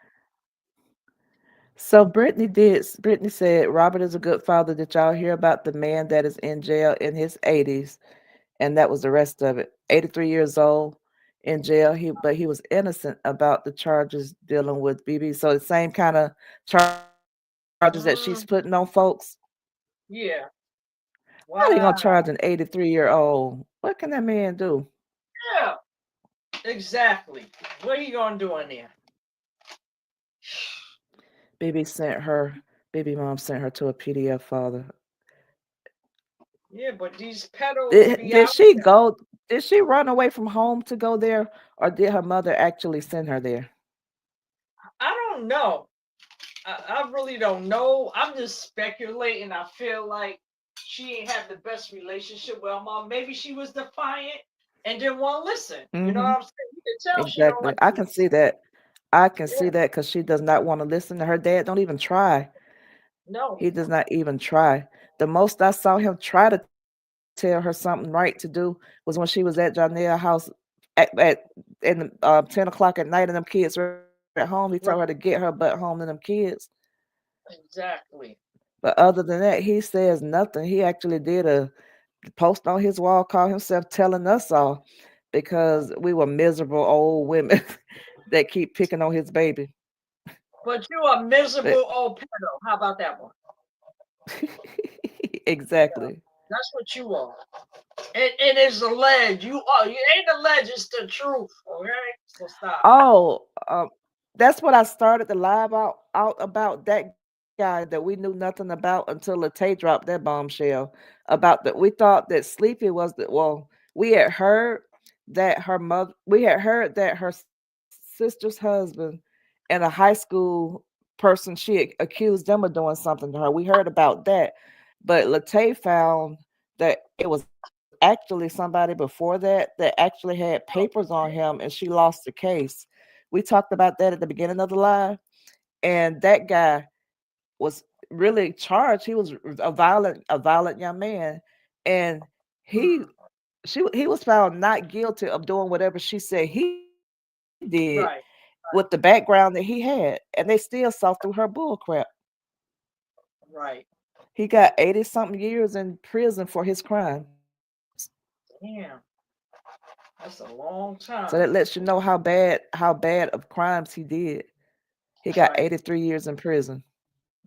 So Brittany said Robert is a good father. Did y'all hear about the man that is in jail in his 80s? And that was the rest of it. 83 years old in jail. He was innocent about the charges dealing with BB. So the same kind of charges that she's putting on folks. Mm, yeah. How they gonna charge an Wow. 83-year-old? What can that man do? Yeah. Exactly. What are you gonna do in there? BB sent her. BB mom sent her to a PDF father. Yeah, but these pedos Did, be did out she there. go? Did she run away from home to go there, or did her mother actually send her there? I don't know. I really don't know. I'm just speculating. I feel like she ain't have the best relationship with her mom. Maybe she was defiant and didn't want to listen. You know Mm-hmm. what I'm saying? You can tell she don't Exactly. like I to can see listen. that. I can see Yeah. that because she does not want to listen to her dad. Don't even try. No. He does not even try. The most I saw him try to tell her something right to do was when she was at Janelle's house at 10 o'clock at night and them kids were at home. He told her to get her Right. butt home to them kids. Exactly. But other than that, he says nothing. He actually did a post on his wall, call himself telling us all because we were miserable old women that keep picking on his baby. But you a But miserable old pedo. How about that one? Yeah. exactly. That's what you are. It is alleged. You are. You ain't alleged. It's the truth. Okay. So stop. Oh, that's what I started the live out about that guy that we knew nothing about until Latae dropped that bombshell about that. We thought that Sleepy was the well. We had heard that her mother. We had heard that her sister's husband and a high school person accused them of doing something to her. We heard about that, but Latae found that it was actually somebody before that actually had papers on him, and she lost the case. We talked about that at the beginning of the live, and that guy was really charged. He was a violent young man, and he Mm, he was found not guilty of doing whatever she said he did with the right. background that he had, and they still saw through her bull crap. Right. He got 80 something years in prison for his crimes. Damn. That's a So that long lets you time. know how bad of crimes he did. He got Right. 83 years in prison.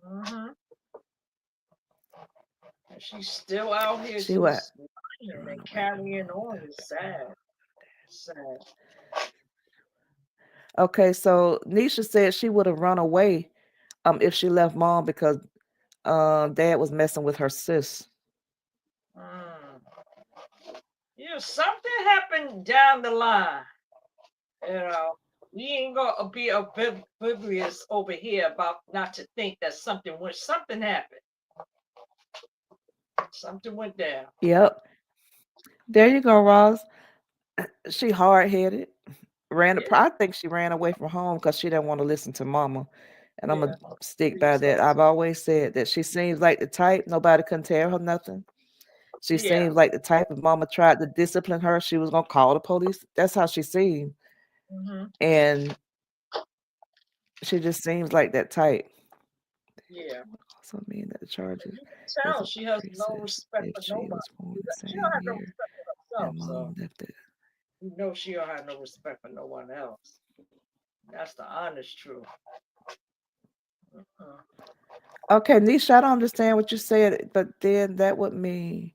Mm-hmm. And she's still out here She what? just lying Run and away from carrying home. on. It's sad. Sad. Okay, so Nisha said she would have run away if she left mom because dad was messing with her sis. Mm. Yeah, something happened down the line. You know, we ain't gonna be oblivious over here about not to think that something happened. Something went down. Yep. There you go, Ross. She hard headed. Yeah, I think she ran away from home because she didn't want to listen to mama. And I'm yeah. gonna stick Think by that. so. I've always said that she seems like the type nobody can tell her nothing. She Yeah. seems like the type if mama tried to discipline her, she was gonna call the police. That's how she seemed. Mm-hmm. And she just seems like that type. Yeah. That would also mean that the charges You can tell isn't she for has no racist respect if for she nobody. was born the She don't same have no year respect for and herself, so mom left it. you know she don't have no respect for no one else. That's the honest truth. Uh-uh. Okay, Nisha, I don't understand what you said, but then that would mean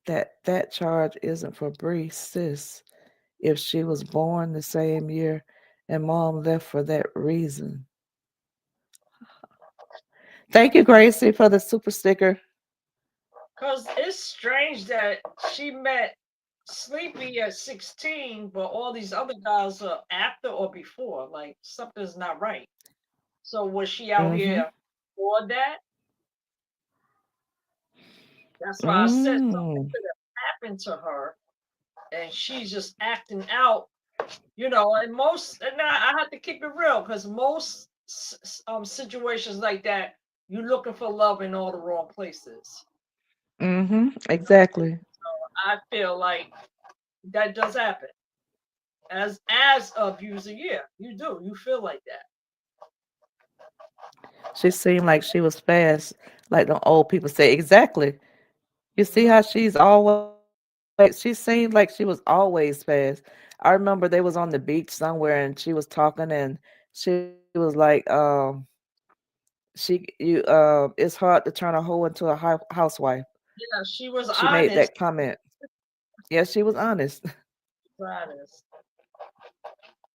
that that charge isn't for Bree, sis, if she was born the same year and mom left for that reason. Thank you, Gracie, for the super sticker. Cause it's strange that she met Sleepy at 16, but all these other guys are after or before. Like something's not right. So was she out Mm-hmm. here for that? That's why I said something Mm. could have happened to her, and she's just acting out And I have to keep it real because most situations like that, you're looking for love in all the wrong places. Exactly. I feel like that does happen. As a abuser, yeah, you feel like that. She seemed like she was fast, like the old people say. Exactly. You see Hmm. how she's always, she seemed like she was always fast. I remember they was on the beach somewhere and she was talking and she was like, it's hard to turn a hoe into a housewife. Yeah, she was She made that honest. comment. Yeah, she was honest. Honest.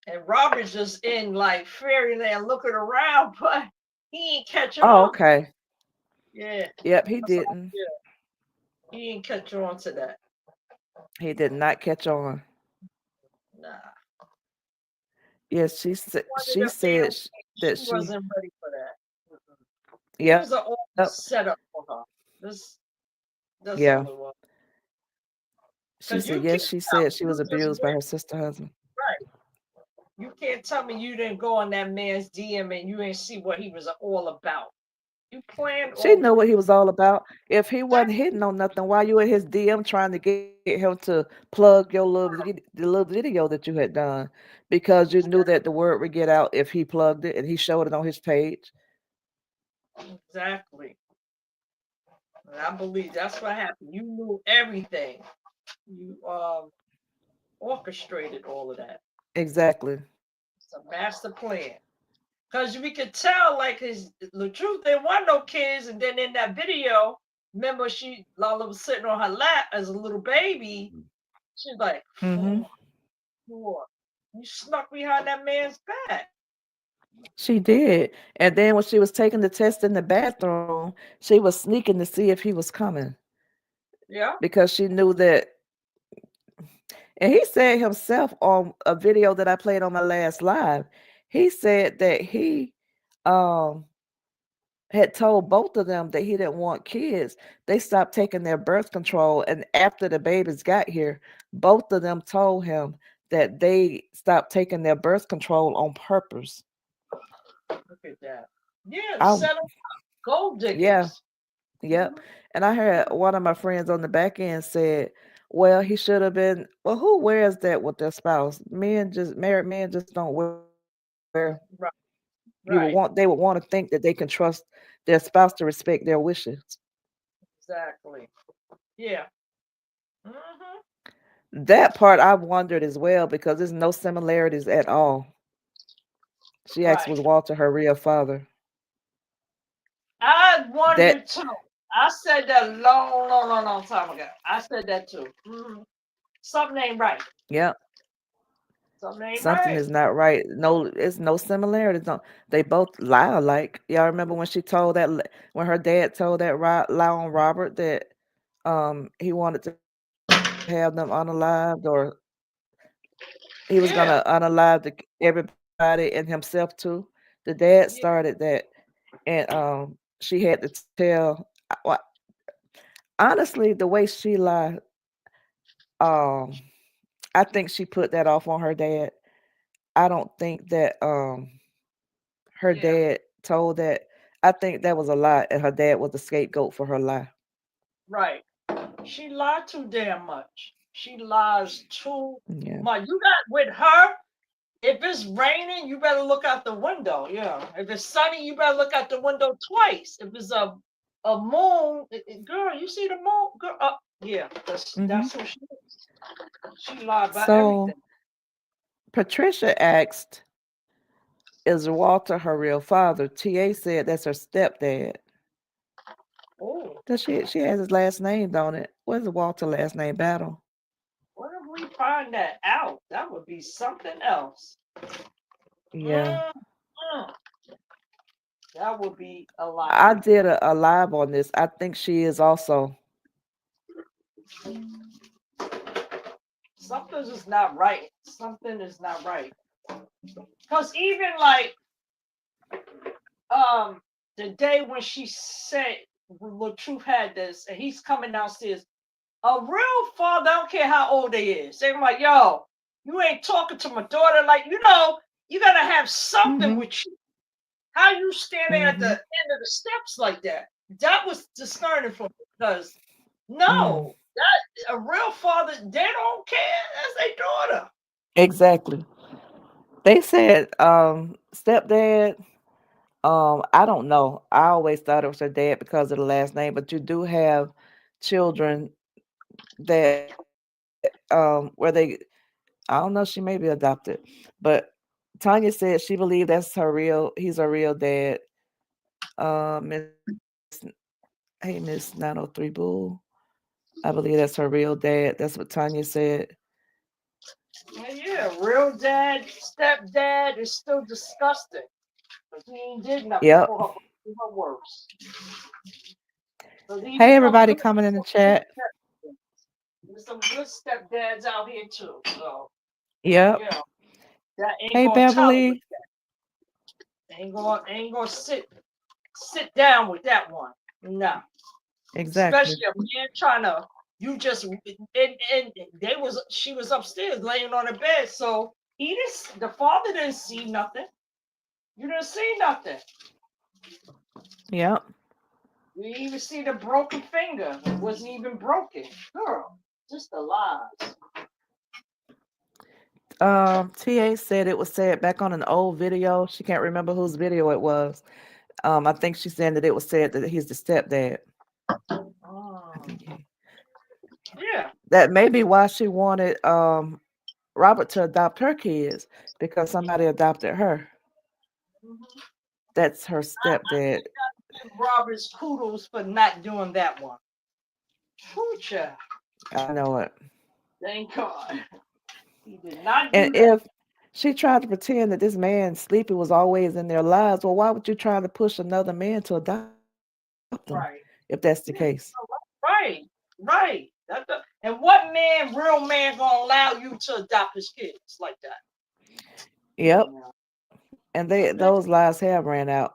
And Robert's just in like fairyland looking around, but he ain't catch Oh, on. okay. Yeah, Yep, he that's all. didn't. Yeah, he ain't catch on to that. He did not catch on. Nah. Yes, Wanted she a family. said She that she. wasn't ready for that. It was Yep. an all setup for her. This that's Yeah. all it was. She Because said you yes. can't She tell said me she was you just abused by went her sister husband. right. You can't tell me you didn't go on that man's DM and you didn't see what he was all about. You planned She all know what he was all about. If he wasn't that. hitting on nothing, why you in his DM trying to get him to plug your the little video that you had done? Because you knew that the word would get out if he plugged it and he showed it on his page. Exactly. And I believe that's what happened. You knew everything. You orchestrated all of that. Exactly. It's a master plan. Because we could tell, like, the truth, there weren't no kids. And then in that video, remember, Lala was sitting on her lap as a little baby. She's like, Mm-hmm. oh, Lord, you snuck behind that man's back. She did. And then when she was taking the test in the bathroom, she was sneaking to see if he was coming Yeah, because she knew that. And he said himself on a video that I played on my last live, he said that he um had told both of them that he didn't want kids. They stopped taking their birth control. And after the babies got here, both of them told him that they stopped taking their birth control on purpose. look at that. Yeah, I, set up gold yeah, diggers. yep. And I heard one of my friends on the back end said, well, he should have been, well, who wears that with their spouse? Married men just don't wear, Right, they right, would want to think that they can trust their spouse to respect their wishes. exactly. Yeah. Hmm. That part I've wondered as well because there's no similarities at all. She asked, Right. was Walter her real father? I That, wondered too. I said that long, long, long, long time ago. I said that too. Something ain't right. yeah, Something ain't something right. is not right. No, it's no similarities. No, they both lie alike. Y'all remember when she told that, when her dad told that lie on Robert that he wanted to have them unalived or he was gonna Yeah, unalive everybody and himself too. The dad yeah, started that, and she had to tell. Well, honestly, the way she lied, um, I think she put that off on her dad. I don't think that her yeah. dad told that. I think that was a lie, and her dad was the scapegoat for her lie. Right. She lied too damn much. She lies too Yeah. much. You got with her. If it's raining, you better look out the window. Yeah. If it's sunny, you better look out the window twice. If it's a moon, girl, you see the moon, girl. Yeah, Hmm. that's who she is. She lied about So everything. Patricia asked, "Is Walter her real father?" Ta said that's her stepdad. Oh, Does she has his last name, don't it? What's Walter last name? Battle. what if we find that out? That would be something else. Yeah. Mm, mm. That would be a lot. I did a live on this. I think she is also. Something's just not right. Something is not right. Because even like um the day when she said Truth had this and he's coming downstairs, a real father, I don't care how old they is. They're like, yo, You ain't talking to my daughter. Like, you gotta have something Mhm. with you. How you standing at the Mhm. end of the steps like that? That was discerning for me because Mm. no, that a real father, they don't care. That's their daughter. Exactly. They said stepdad. I don't know. I always thought it was her dad because of the last name, but you do have children that where they I don't know, she may be adopted. But Tanya said she believed that's her real he's her real dad. Miss Hey Miss 903 Bull. I believe that's her real dad. That's what Tanya said. Yeah, real dad, stepdad is still disgusting. Because he ain't did nothing Yep. for her worse. Because Hey even everybody coming in the chat. there's some good stepdads out here too. So, Yep. you know, that ain't Hey gonna tolerate Beverly. that. Ain't gonna sit down with that one. No. Exactly. Especially a man trying to you just and she was upstairs laying on the bed. So the father didn't see nothing. You didn't see nothing. Yep. You didn't even see the broken finger. It wasn't even broken. Girl, just the lies. TA said it was said back on an old video. She can't remember whose video it was. I think she said that it was said that he's the stepdad. I Oh, think yeah. that may be why she wanted Robert to adopt her kids because somebody adopted her. Mhm. That's her I stepdad. give Robert's kudos for not doing that one. Future. I know it. Thank God. He did not And do that. if she tried to pretend that this man Sleepy was always in their lives, well, why would you try to push another man to adopt them if that's the Right. case? Yeah. Right. Right. And what real man, gonna allow you to adopt his kids like that? Come Yep. on now. And those Nothing. lies have ran out.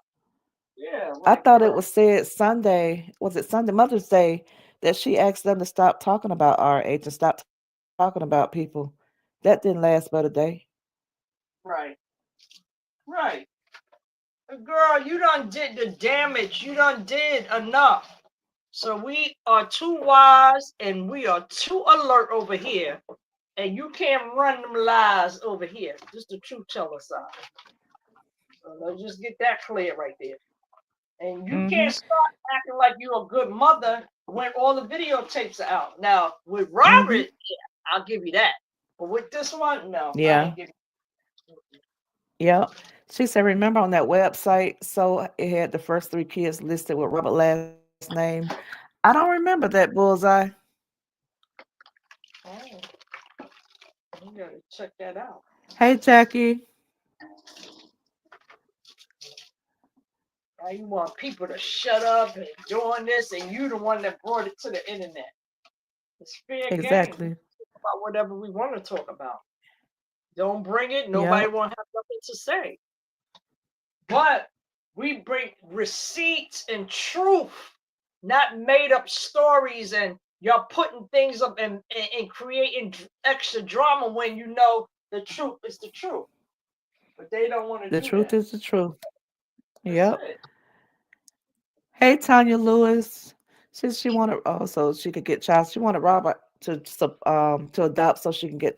Yeah, I like thought it girl. was said Sunday, was it Sunday, Mother's Day, that she asked them to stop talking about RH and stop talking about people. That didn't last but a day. Right. Right. Girl, you done did the damage. You done did enough. So we are too wise and we are too alert over here. And you can't run them lies over here. Just the truth teller side. So let's just get that clear right there. And you can't Mm-hmm. start acting like you're a good mother when all the videotapes are out. Now, with Robert, Mm-hmm. yeah, I'll give you that. But with this one, no, I Yeah. ain't giving Yep. She said, remember on that website, so it had the first three kids listed with Robert last name. I don't remember that bullseye. you. Oh, you gotta check that out. Hey Jackie. Now you want people to shut up and doing this, and you the one that brought it to the internet. It's fair game. We Exactly. can talk about whatever we want to talk about. Don't bring it. Nobody Yep. won't have nothing to say. But we bring receipts and truth, not made up stories, and y'all putting things up and creating extra drama when you know the truth is the truth. But they don't want to The do truth that. is the truth. That's Yep. it. Hey Tanya Lewis. She wanted so she could get child. She wanted Robert to adopt so she can get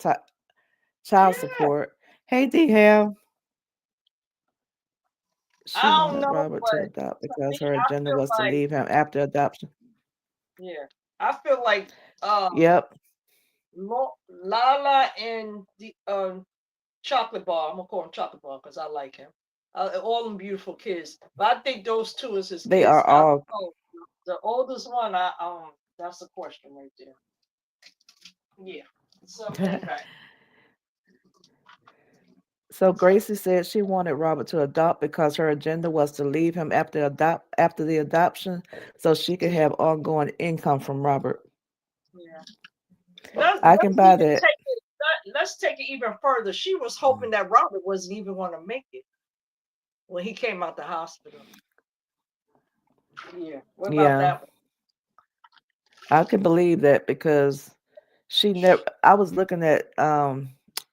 child Yeah. support. Hey D Hale. She I don't wanted know, Robert to but adopt to because me, her I agenda feel was to like, leave him after adoption. yeah, I feel like Yep. Lala and the chocolate bar. I'm gonna call him chocolate bar because I like him. All them beautiful kids, but I think those two is his They are kids. I don't all know. The oldest one, that's a question right there. Yeah. So anyway, So so Gracie said she wanted Robert to adopt because her agenda was to leave him after the adoption so she could yeah, have ongoing income from Robert. yeah. Let's I can let's buy even that. take it. Let's take it even further. She was hoping that Robert wasn't even going to make it when he came out the hospital. Yeah. What about Yeah. that one? I can believe that because she never I was looking at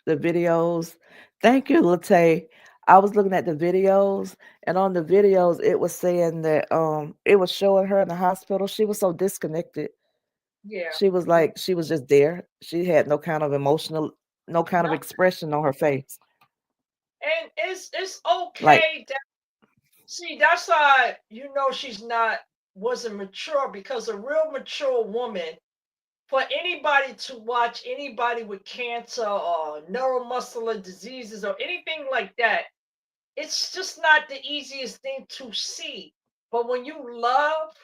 the videos. Thank you, Late. I was looking at the videos, and on the videos, it was saying that it was showing her in the hospital. She was so disconnected. Yeah. She was Yeah. like she was just there. She had no kind of emotional, no kind of No. expression on her face. And it's Like, okay. See, that's why you know she's not wasn't mature, because a real mature woman, for anybody to watch anybody with cancer or neuromuscular diseases or anything like that, it's just not the easiest thing to see. But when you love,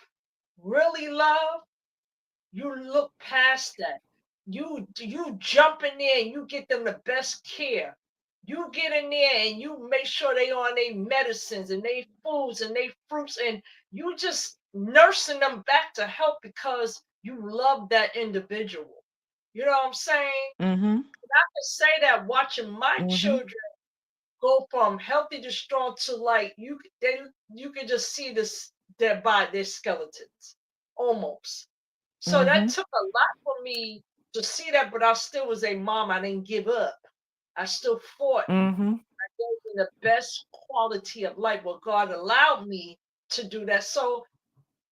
really love, you look past that. You jump in there and you get them the best care. You get in there and you make sure they on their medicines and they foods and they fruits, and you just nursing them back to health because you love that individual. You know what I'm saying? mm-hmm, I can say that watching my mm-hmm, children go from healthy to strong to, like, you could just see this their skeletons almost. So that mm-hmm, took a lot for me to see that, but I still was a mom. I didn't give up. I still fought. mm-hmm, I gave them the best quality of life. Well, God allowed me to do that. So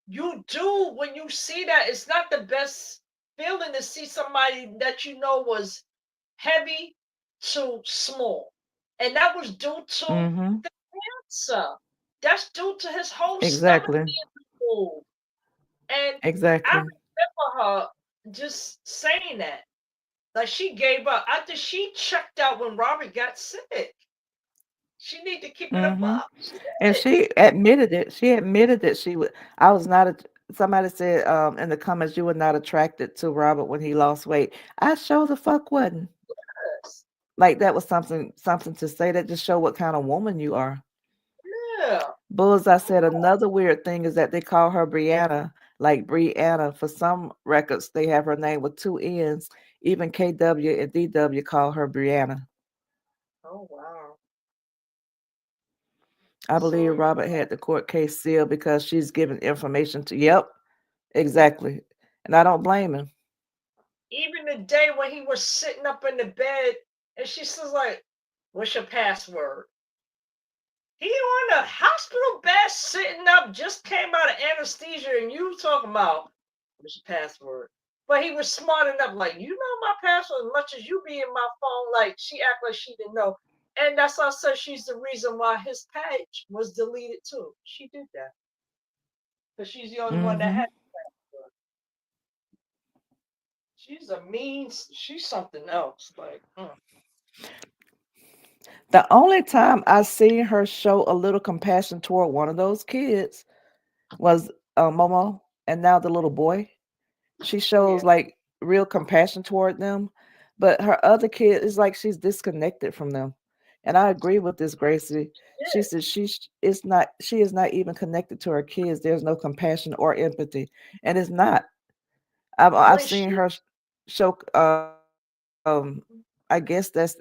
you do, when you see that, it's not the best feeling to see somebody that you know was heavy to small. And that was due to mm-hmm. the cancer. That's due to his whole stomach Exactly, being removed. And I exactly. remember her just saying that. Like, she gave up after she checked out when Robert got sick. She need to keep it Mm-hmm. above. She And did. she admitted it. She admitted that she would. I was not. Somebody said in the comments you were not attracted to Robert when he lost weight. I sure the fuck wasn't. Yes. Like that was something to say that just show what kind of woman you are. Yeah. Bulls, I said another weird thing is that they call her Brianna, like Brianna. For some records, they have her name with two N's. Even KW and DW call her Brianna. Oh wow. I So believe Robert had the court case sealed because she's given information to. Yep, exactly. And I don't blame him. even the day when he was sitting up in the bed and she says like, "What's your password?" He on the hospital bed sitting up, just came out of anesthesia, and you talking about what's your password? But he was smart enough, like, you know my password as much as you be in my phone. Like, she act like she didn't know. And that's why I said she's the reason why his page was deleted too. She did that. Because she's the only one that Hmm. had the password. She's a mean, she's something else. Like, The only time I seen her show a little compassion toward one of those kids was Momo, and now the little boy. She yeah. shows like real compassion toward them, but her other kid is like she's disconnected from them. And I agree with this, Gracie. She Yeah. said she is not even connected to her kids. There's no compassion or empathy, and it's not. I've When seen she, her show I guess that's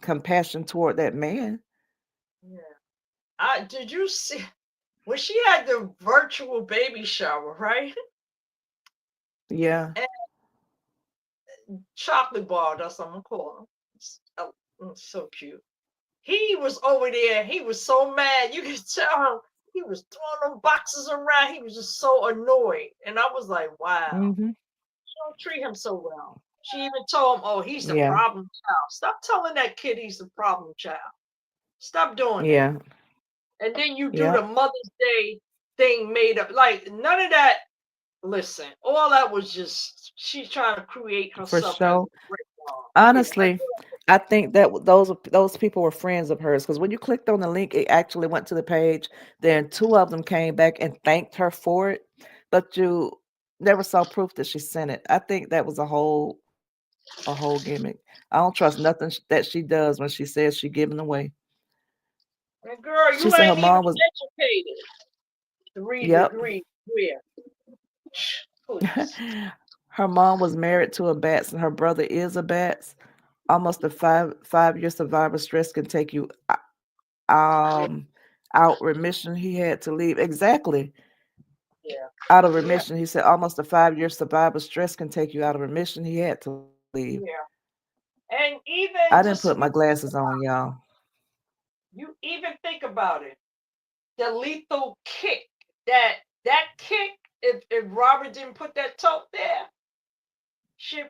compassion toward that man. yeah. Did you see when she had the virtual baby shower, right? Yeah. And chocolate bar, that's what I'm gonna call him. So cute. He was over there. He was so mad. You could tell him he was throwing them boxes around. He was just so annoyed. And I was like, wow, Mhm. you don't treat him so well. She even told him, oh, he's the Yeah. problem child. Stop telling that kid he's the problem child. Stop doing that. Yeah. And then you do the Yep. Mother's Day thing made up. Like, none of that. Listen, all that was just she's trying to create For herself as a sure. great mom. Yeah, I Honestly, I think that those people were friends of hers because when you clicked on the link, it actually went to the page. Then two of them came back and thanked her for it, but you never saw proof that she sent it. I think that was a whole gimmick. I don't trust nothing that she does when she says she giving away. and girl, She you said her ain't even mom was. educated to read the Yep. read where. Please. Her mom was married to a bats, and her brother is a bats. Almost a five-year survivor stress can take you Yeah, um out remission. He had to leave. Exactly. yeah, Out of yeah, remission. He said almost a 5-year survivor stress can take you out of remission. He had to leave. yeah. And I even didn't just put my glasses on, y'all. you even think about it, the lethal kick, that kick, if Robert didn't put that toe there, she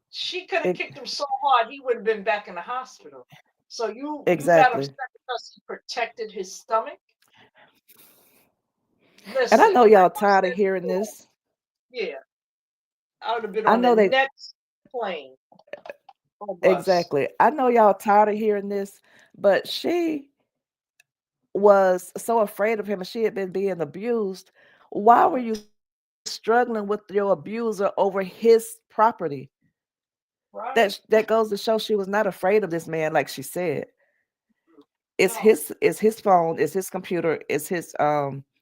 she could have Ex- kicked him so hard he would have been back in the hospital. So you got exactly. upset because he protected his stomach. And I Listen, know like y'all I tired of said hearing before, this. yeah, I would have been I on the know they next plane or bus. exactly. I know y'all tired of hearing this, but she was so afraid of him and she had been being abused. Why were Mhm. you struggling with your abuser over his property? Right? That goes to show she was not afraid of this man like she said. No. It's his phone, it's his computer, it's his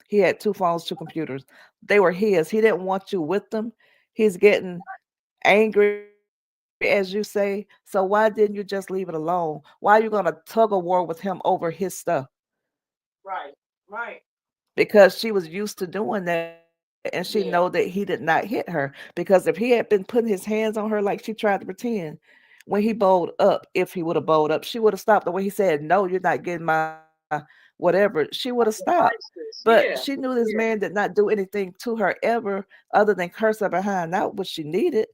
he had two phones, two computers. They were his. He didn't want you with them. He's getting angry as you say. So why didn't you just leave it alone? Why are you gonna tug a war with him over his stuff? Right. Right. Because she was used to doing that and she know that he did Yeah. not hit her. Because if he had been putting his hands on her like she tried to pretend when he bowled up, if he would have bowled up, she would have stopped. The way he said, "No, you're not getting my whatever," she would have stopped. But Devices. she knew Yeah. this man did Yeah. not do anything to her ever other than curse her behind. Not what she needed.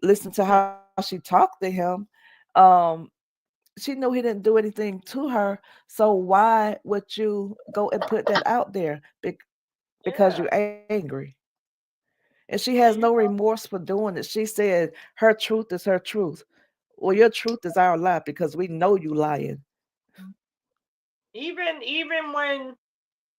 Listen to Mm. how she talked to him. Um, she knew he didn't do anything to her. So why would you go and put that out there? Because Yeah. you're angry. And she has no And you remorse for doing it. She said her truth is her truth. Well, your truth is our lie because we know you lying. know, even when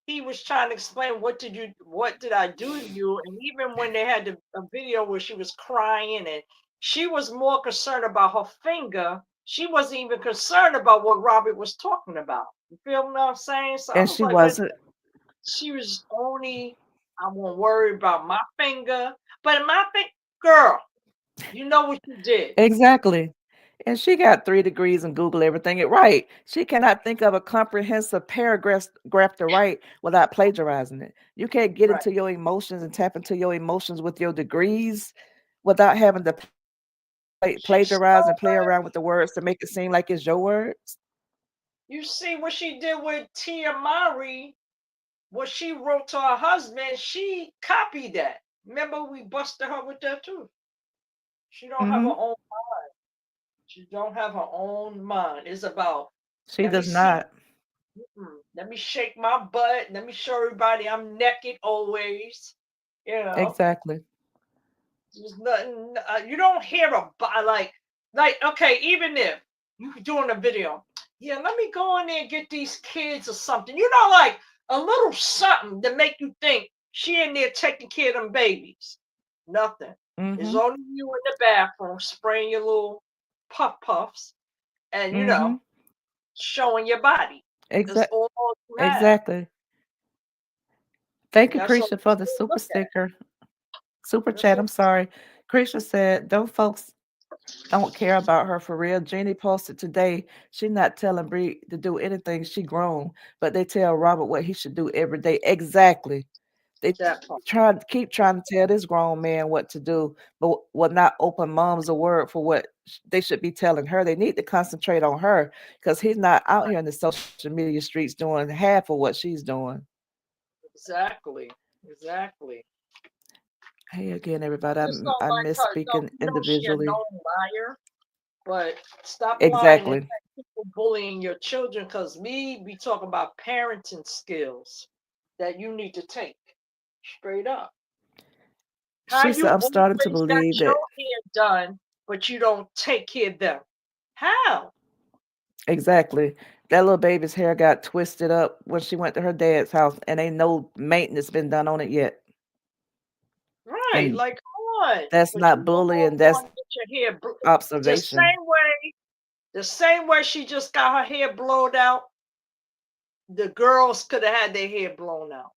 he was trying to explain what did I do to you, and even when they had a video where she was crying and she was more concerned about her finger, she wasn't even concerned about what Robert was talking about. You feel what I'm saying? So I And was she like, listen, wasn't. she was only, I won't worry about my finger, but my finger, girl, you know what you did. Exactly. And she got 3 degrees and Google everything it right. She cannot think of a comprehensive paragraph graph to write without plagiarizing it. You can't get Right. into your emotions and tap into your emotions with your degrees without having to plagiarize and play She around with the stole words it. to make it seem like it's your words. You see what she did with Tia Mari, what she wrote to her husband, she copied that. Remember, we busted her with that too. She don't have her Hmm. own. She don't have her own mind. It's about She let me does see. not. Let me shake my butt. Let me show everybody I'm naked always. You know, Exactly. there's nothing. You don't hear about like okay, even if you doing a video, yeah, let me go in there and get these kids or something. You know, like a little something to make you think she in there taking care of them babies. Nothing. It's Hmm. only you in the bathroom spraying your little puffs and Hmm. showing your body. That's Exact. all you have. Exactly. Thank you, That's all Krisha, you for the still super look at. sticker. Super That's chat. all. I'm sorry. Krisha said, "Them folks don't care about her for real." Jeannie posted today. She not telling Bree to do anything. She grown, but they tell Robert what he should do every day. Exactly. They That part. keep trying to tell this grown man what to do, but will not open mom's a word for what they should be telling her. They need to concentrate on her because he's not out here in the social media streets doing half of what she's doing. Exactly. Exactly. Hey again, everybody. Just don't I like miss her. No, speaking you know she a individually. known liar, but stop lying and Exactly. let people bullying your children. Cause me be talking about parenting skills that you need to take straight up. How She said, you "I'm starting to always got believe your that." hair done, but you don't take care of them. How? Exactly. That little baby's hair got twisted up when she went to her dad's house, and ain't no maintenance been done on it yet. Right? And Like, come on. that's But not you don't bullying, that's want to get your hair observation. the same way she just got her hair blown out. The girls could have had their hair blown out.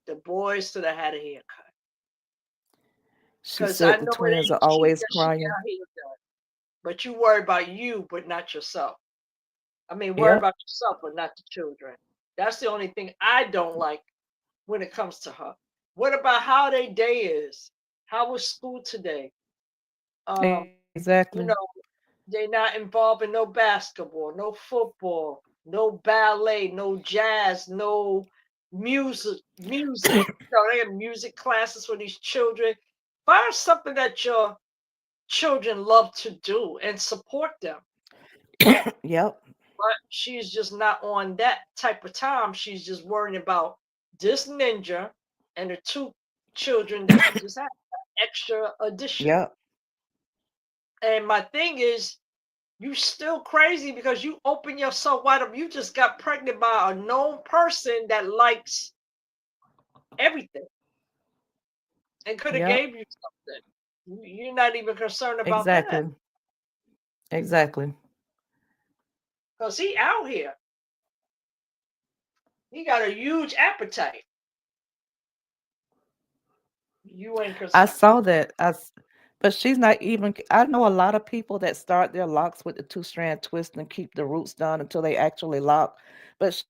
The boys could have had a haircut. She Because I said the know it twins are ain't cheap always that she get crying. her hair done. But you worry about you, but not yourself. I mean, worry Yep, about yourself, but not the children. That's the only thing I don't like when it comes to her. What about how their day is? How was school today? Um, exactly. you know, They're not involved in no basketball, no football, no ballet, no jazz, no music. They have music classes for these children. Find something that your children love to do and support them. Yep. But she's just not on that type of time. She's just worrying about this ninja and the two children that she just had, extra addition. Yep. And my thing is, you still crazy because you open yourself wide up. You just got pregnant by a known person that likes everything and could have Yep. gave you something. You're not even concerned about that Exactly. Exactly. because he out here. He got a huge appetite. You ain't I concerned. saw that. But she's not even. I know a lot of people that start their locks with the two-strand twist and keep the roots done until they actually lock. But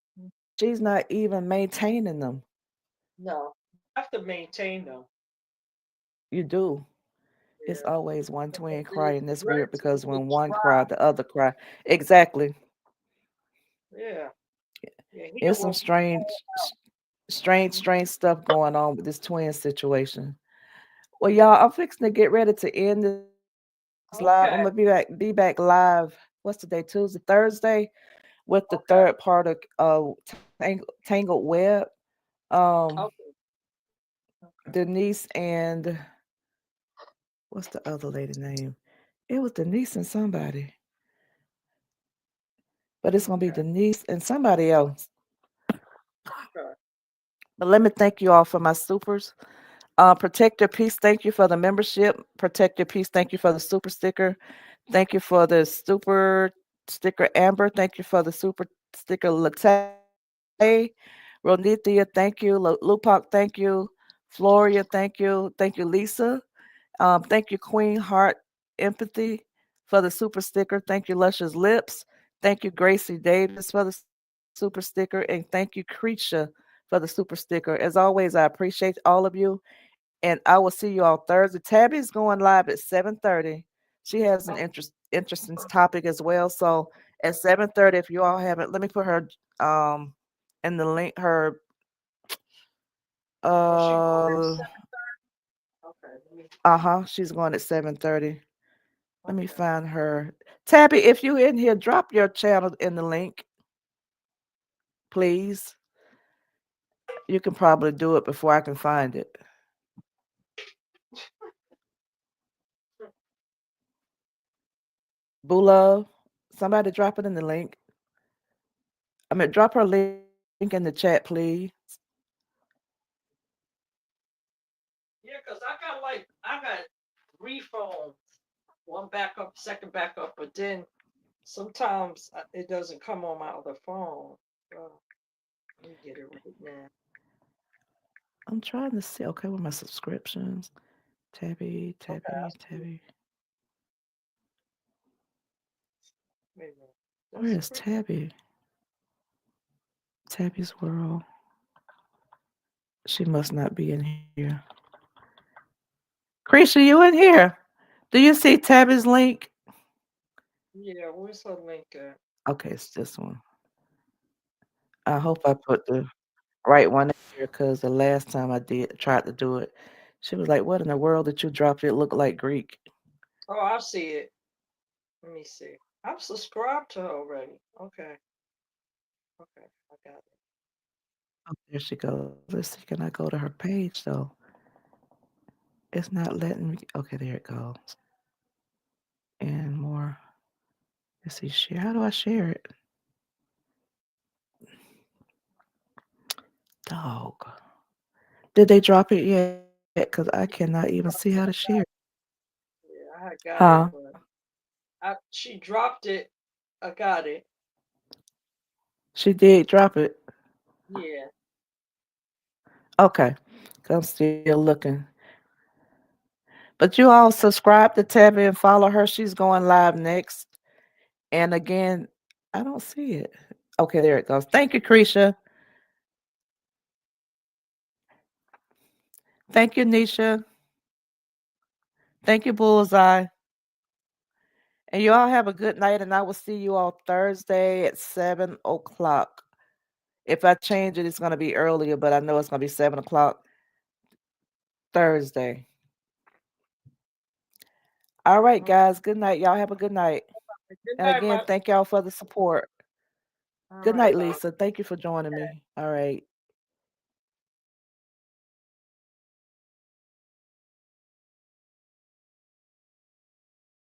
she's not even maintaining them. No, you have to maintain them. You do. It's Yeah. always one And twin then crying. That's weird relatively because get when one dry. cry, the other cry. Exactly. Yeah. Yeah. He It's some will strange stuff going on with this twin situation. Well, yeah. y'all, I'm fixing to get ready to end this live. I'm gonna be Okay. back live. What's today? Tuesday, Thursday, with the third Okay. part of Tangled Web. Um, Okay. Okay. Denise and what's the other lady name? It was Denise and somebody, but it's gonna be Okay. Denise and somebody else. Okay. But let me thank you all for my supers. Protect your peace. Thank you for the membership. Protect your peace. Thank you for the super sticker. Thank you for the super sticker Amber. Thank you for the super sticker Latte. Ronithia, thank you. Lupac, thank you. Floria, thank you, Lisa. Thank you, Queen Heart Empathy for the super sticker. Thank you, Luscious Lips. Thank you, Gracie Davis for the super sticker. And thank you, Creature, for the super sticker. As always, I appreciate all of you. And I will see you all Thursday. Tabby's going live at 7:30. She has an Oh, interesting topic as well. So at 7:30, if you all haven't, let me put her um in the link. Her oh, she going at uh 7:30. Okay. she's going at 7:30. Let me Okay. find her. Tabby, if you in here, drop your channel in the link, please. You can probably do it before I can find it. Boo love, somebody drop it in the link. I mean, drop her link in the chat, please. Yeah, cause I got three phones, one backup, second backup, but then sometimes it doesn't come on my other phone. So let me get it right now. I'm trying to see. Okay, with my subscriptions. Tabby, Okay, I Tabby, see it. Tabby. Wait a minute. Where That's is pretty. Tabby? Tabby's World. She must not be in here. Krisha, you in here? Do you see Tabby's link? Yeah, where's her link at? Okay, it's this one. I hope I put the right one in here because the last time I tried to do it, she was like, "What in the world did you drop? It look like Greek." Oh, I see it. Let me see. I'm subscribed to her already. Okay, okay, I got it. Oh, there she goes. Let's see. Can I go to her page though? It's not letting me. Okay, there it goes. And more. Let's see. Share. How do I share it? Dog. Did they drop it yet? Because I cannot even see how to share it. Yeah, I had got Huh? it, but she dropped it. I got it. She did drop it. Yeah. Okay. 'Cause I'm still looking. But you all subscribe to Tabby and follow her. She's going live next. And again, I don't see it. Okay, there it goes. Thank you, Krisha. Thank you, Nisha. Thank you, Bullseye. And you all have a good night, and I will see you all Thursday at 7 o'clock. If I change it, it's going to be earlier, but I know it's going to be 7 o'clock Thursday. All right, guys. Good night. Y'all have a good night. Good And night, again, my thank y'all for the support. all Good right. night, Lisa. Thank you for joining me. All right.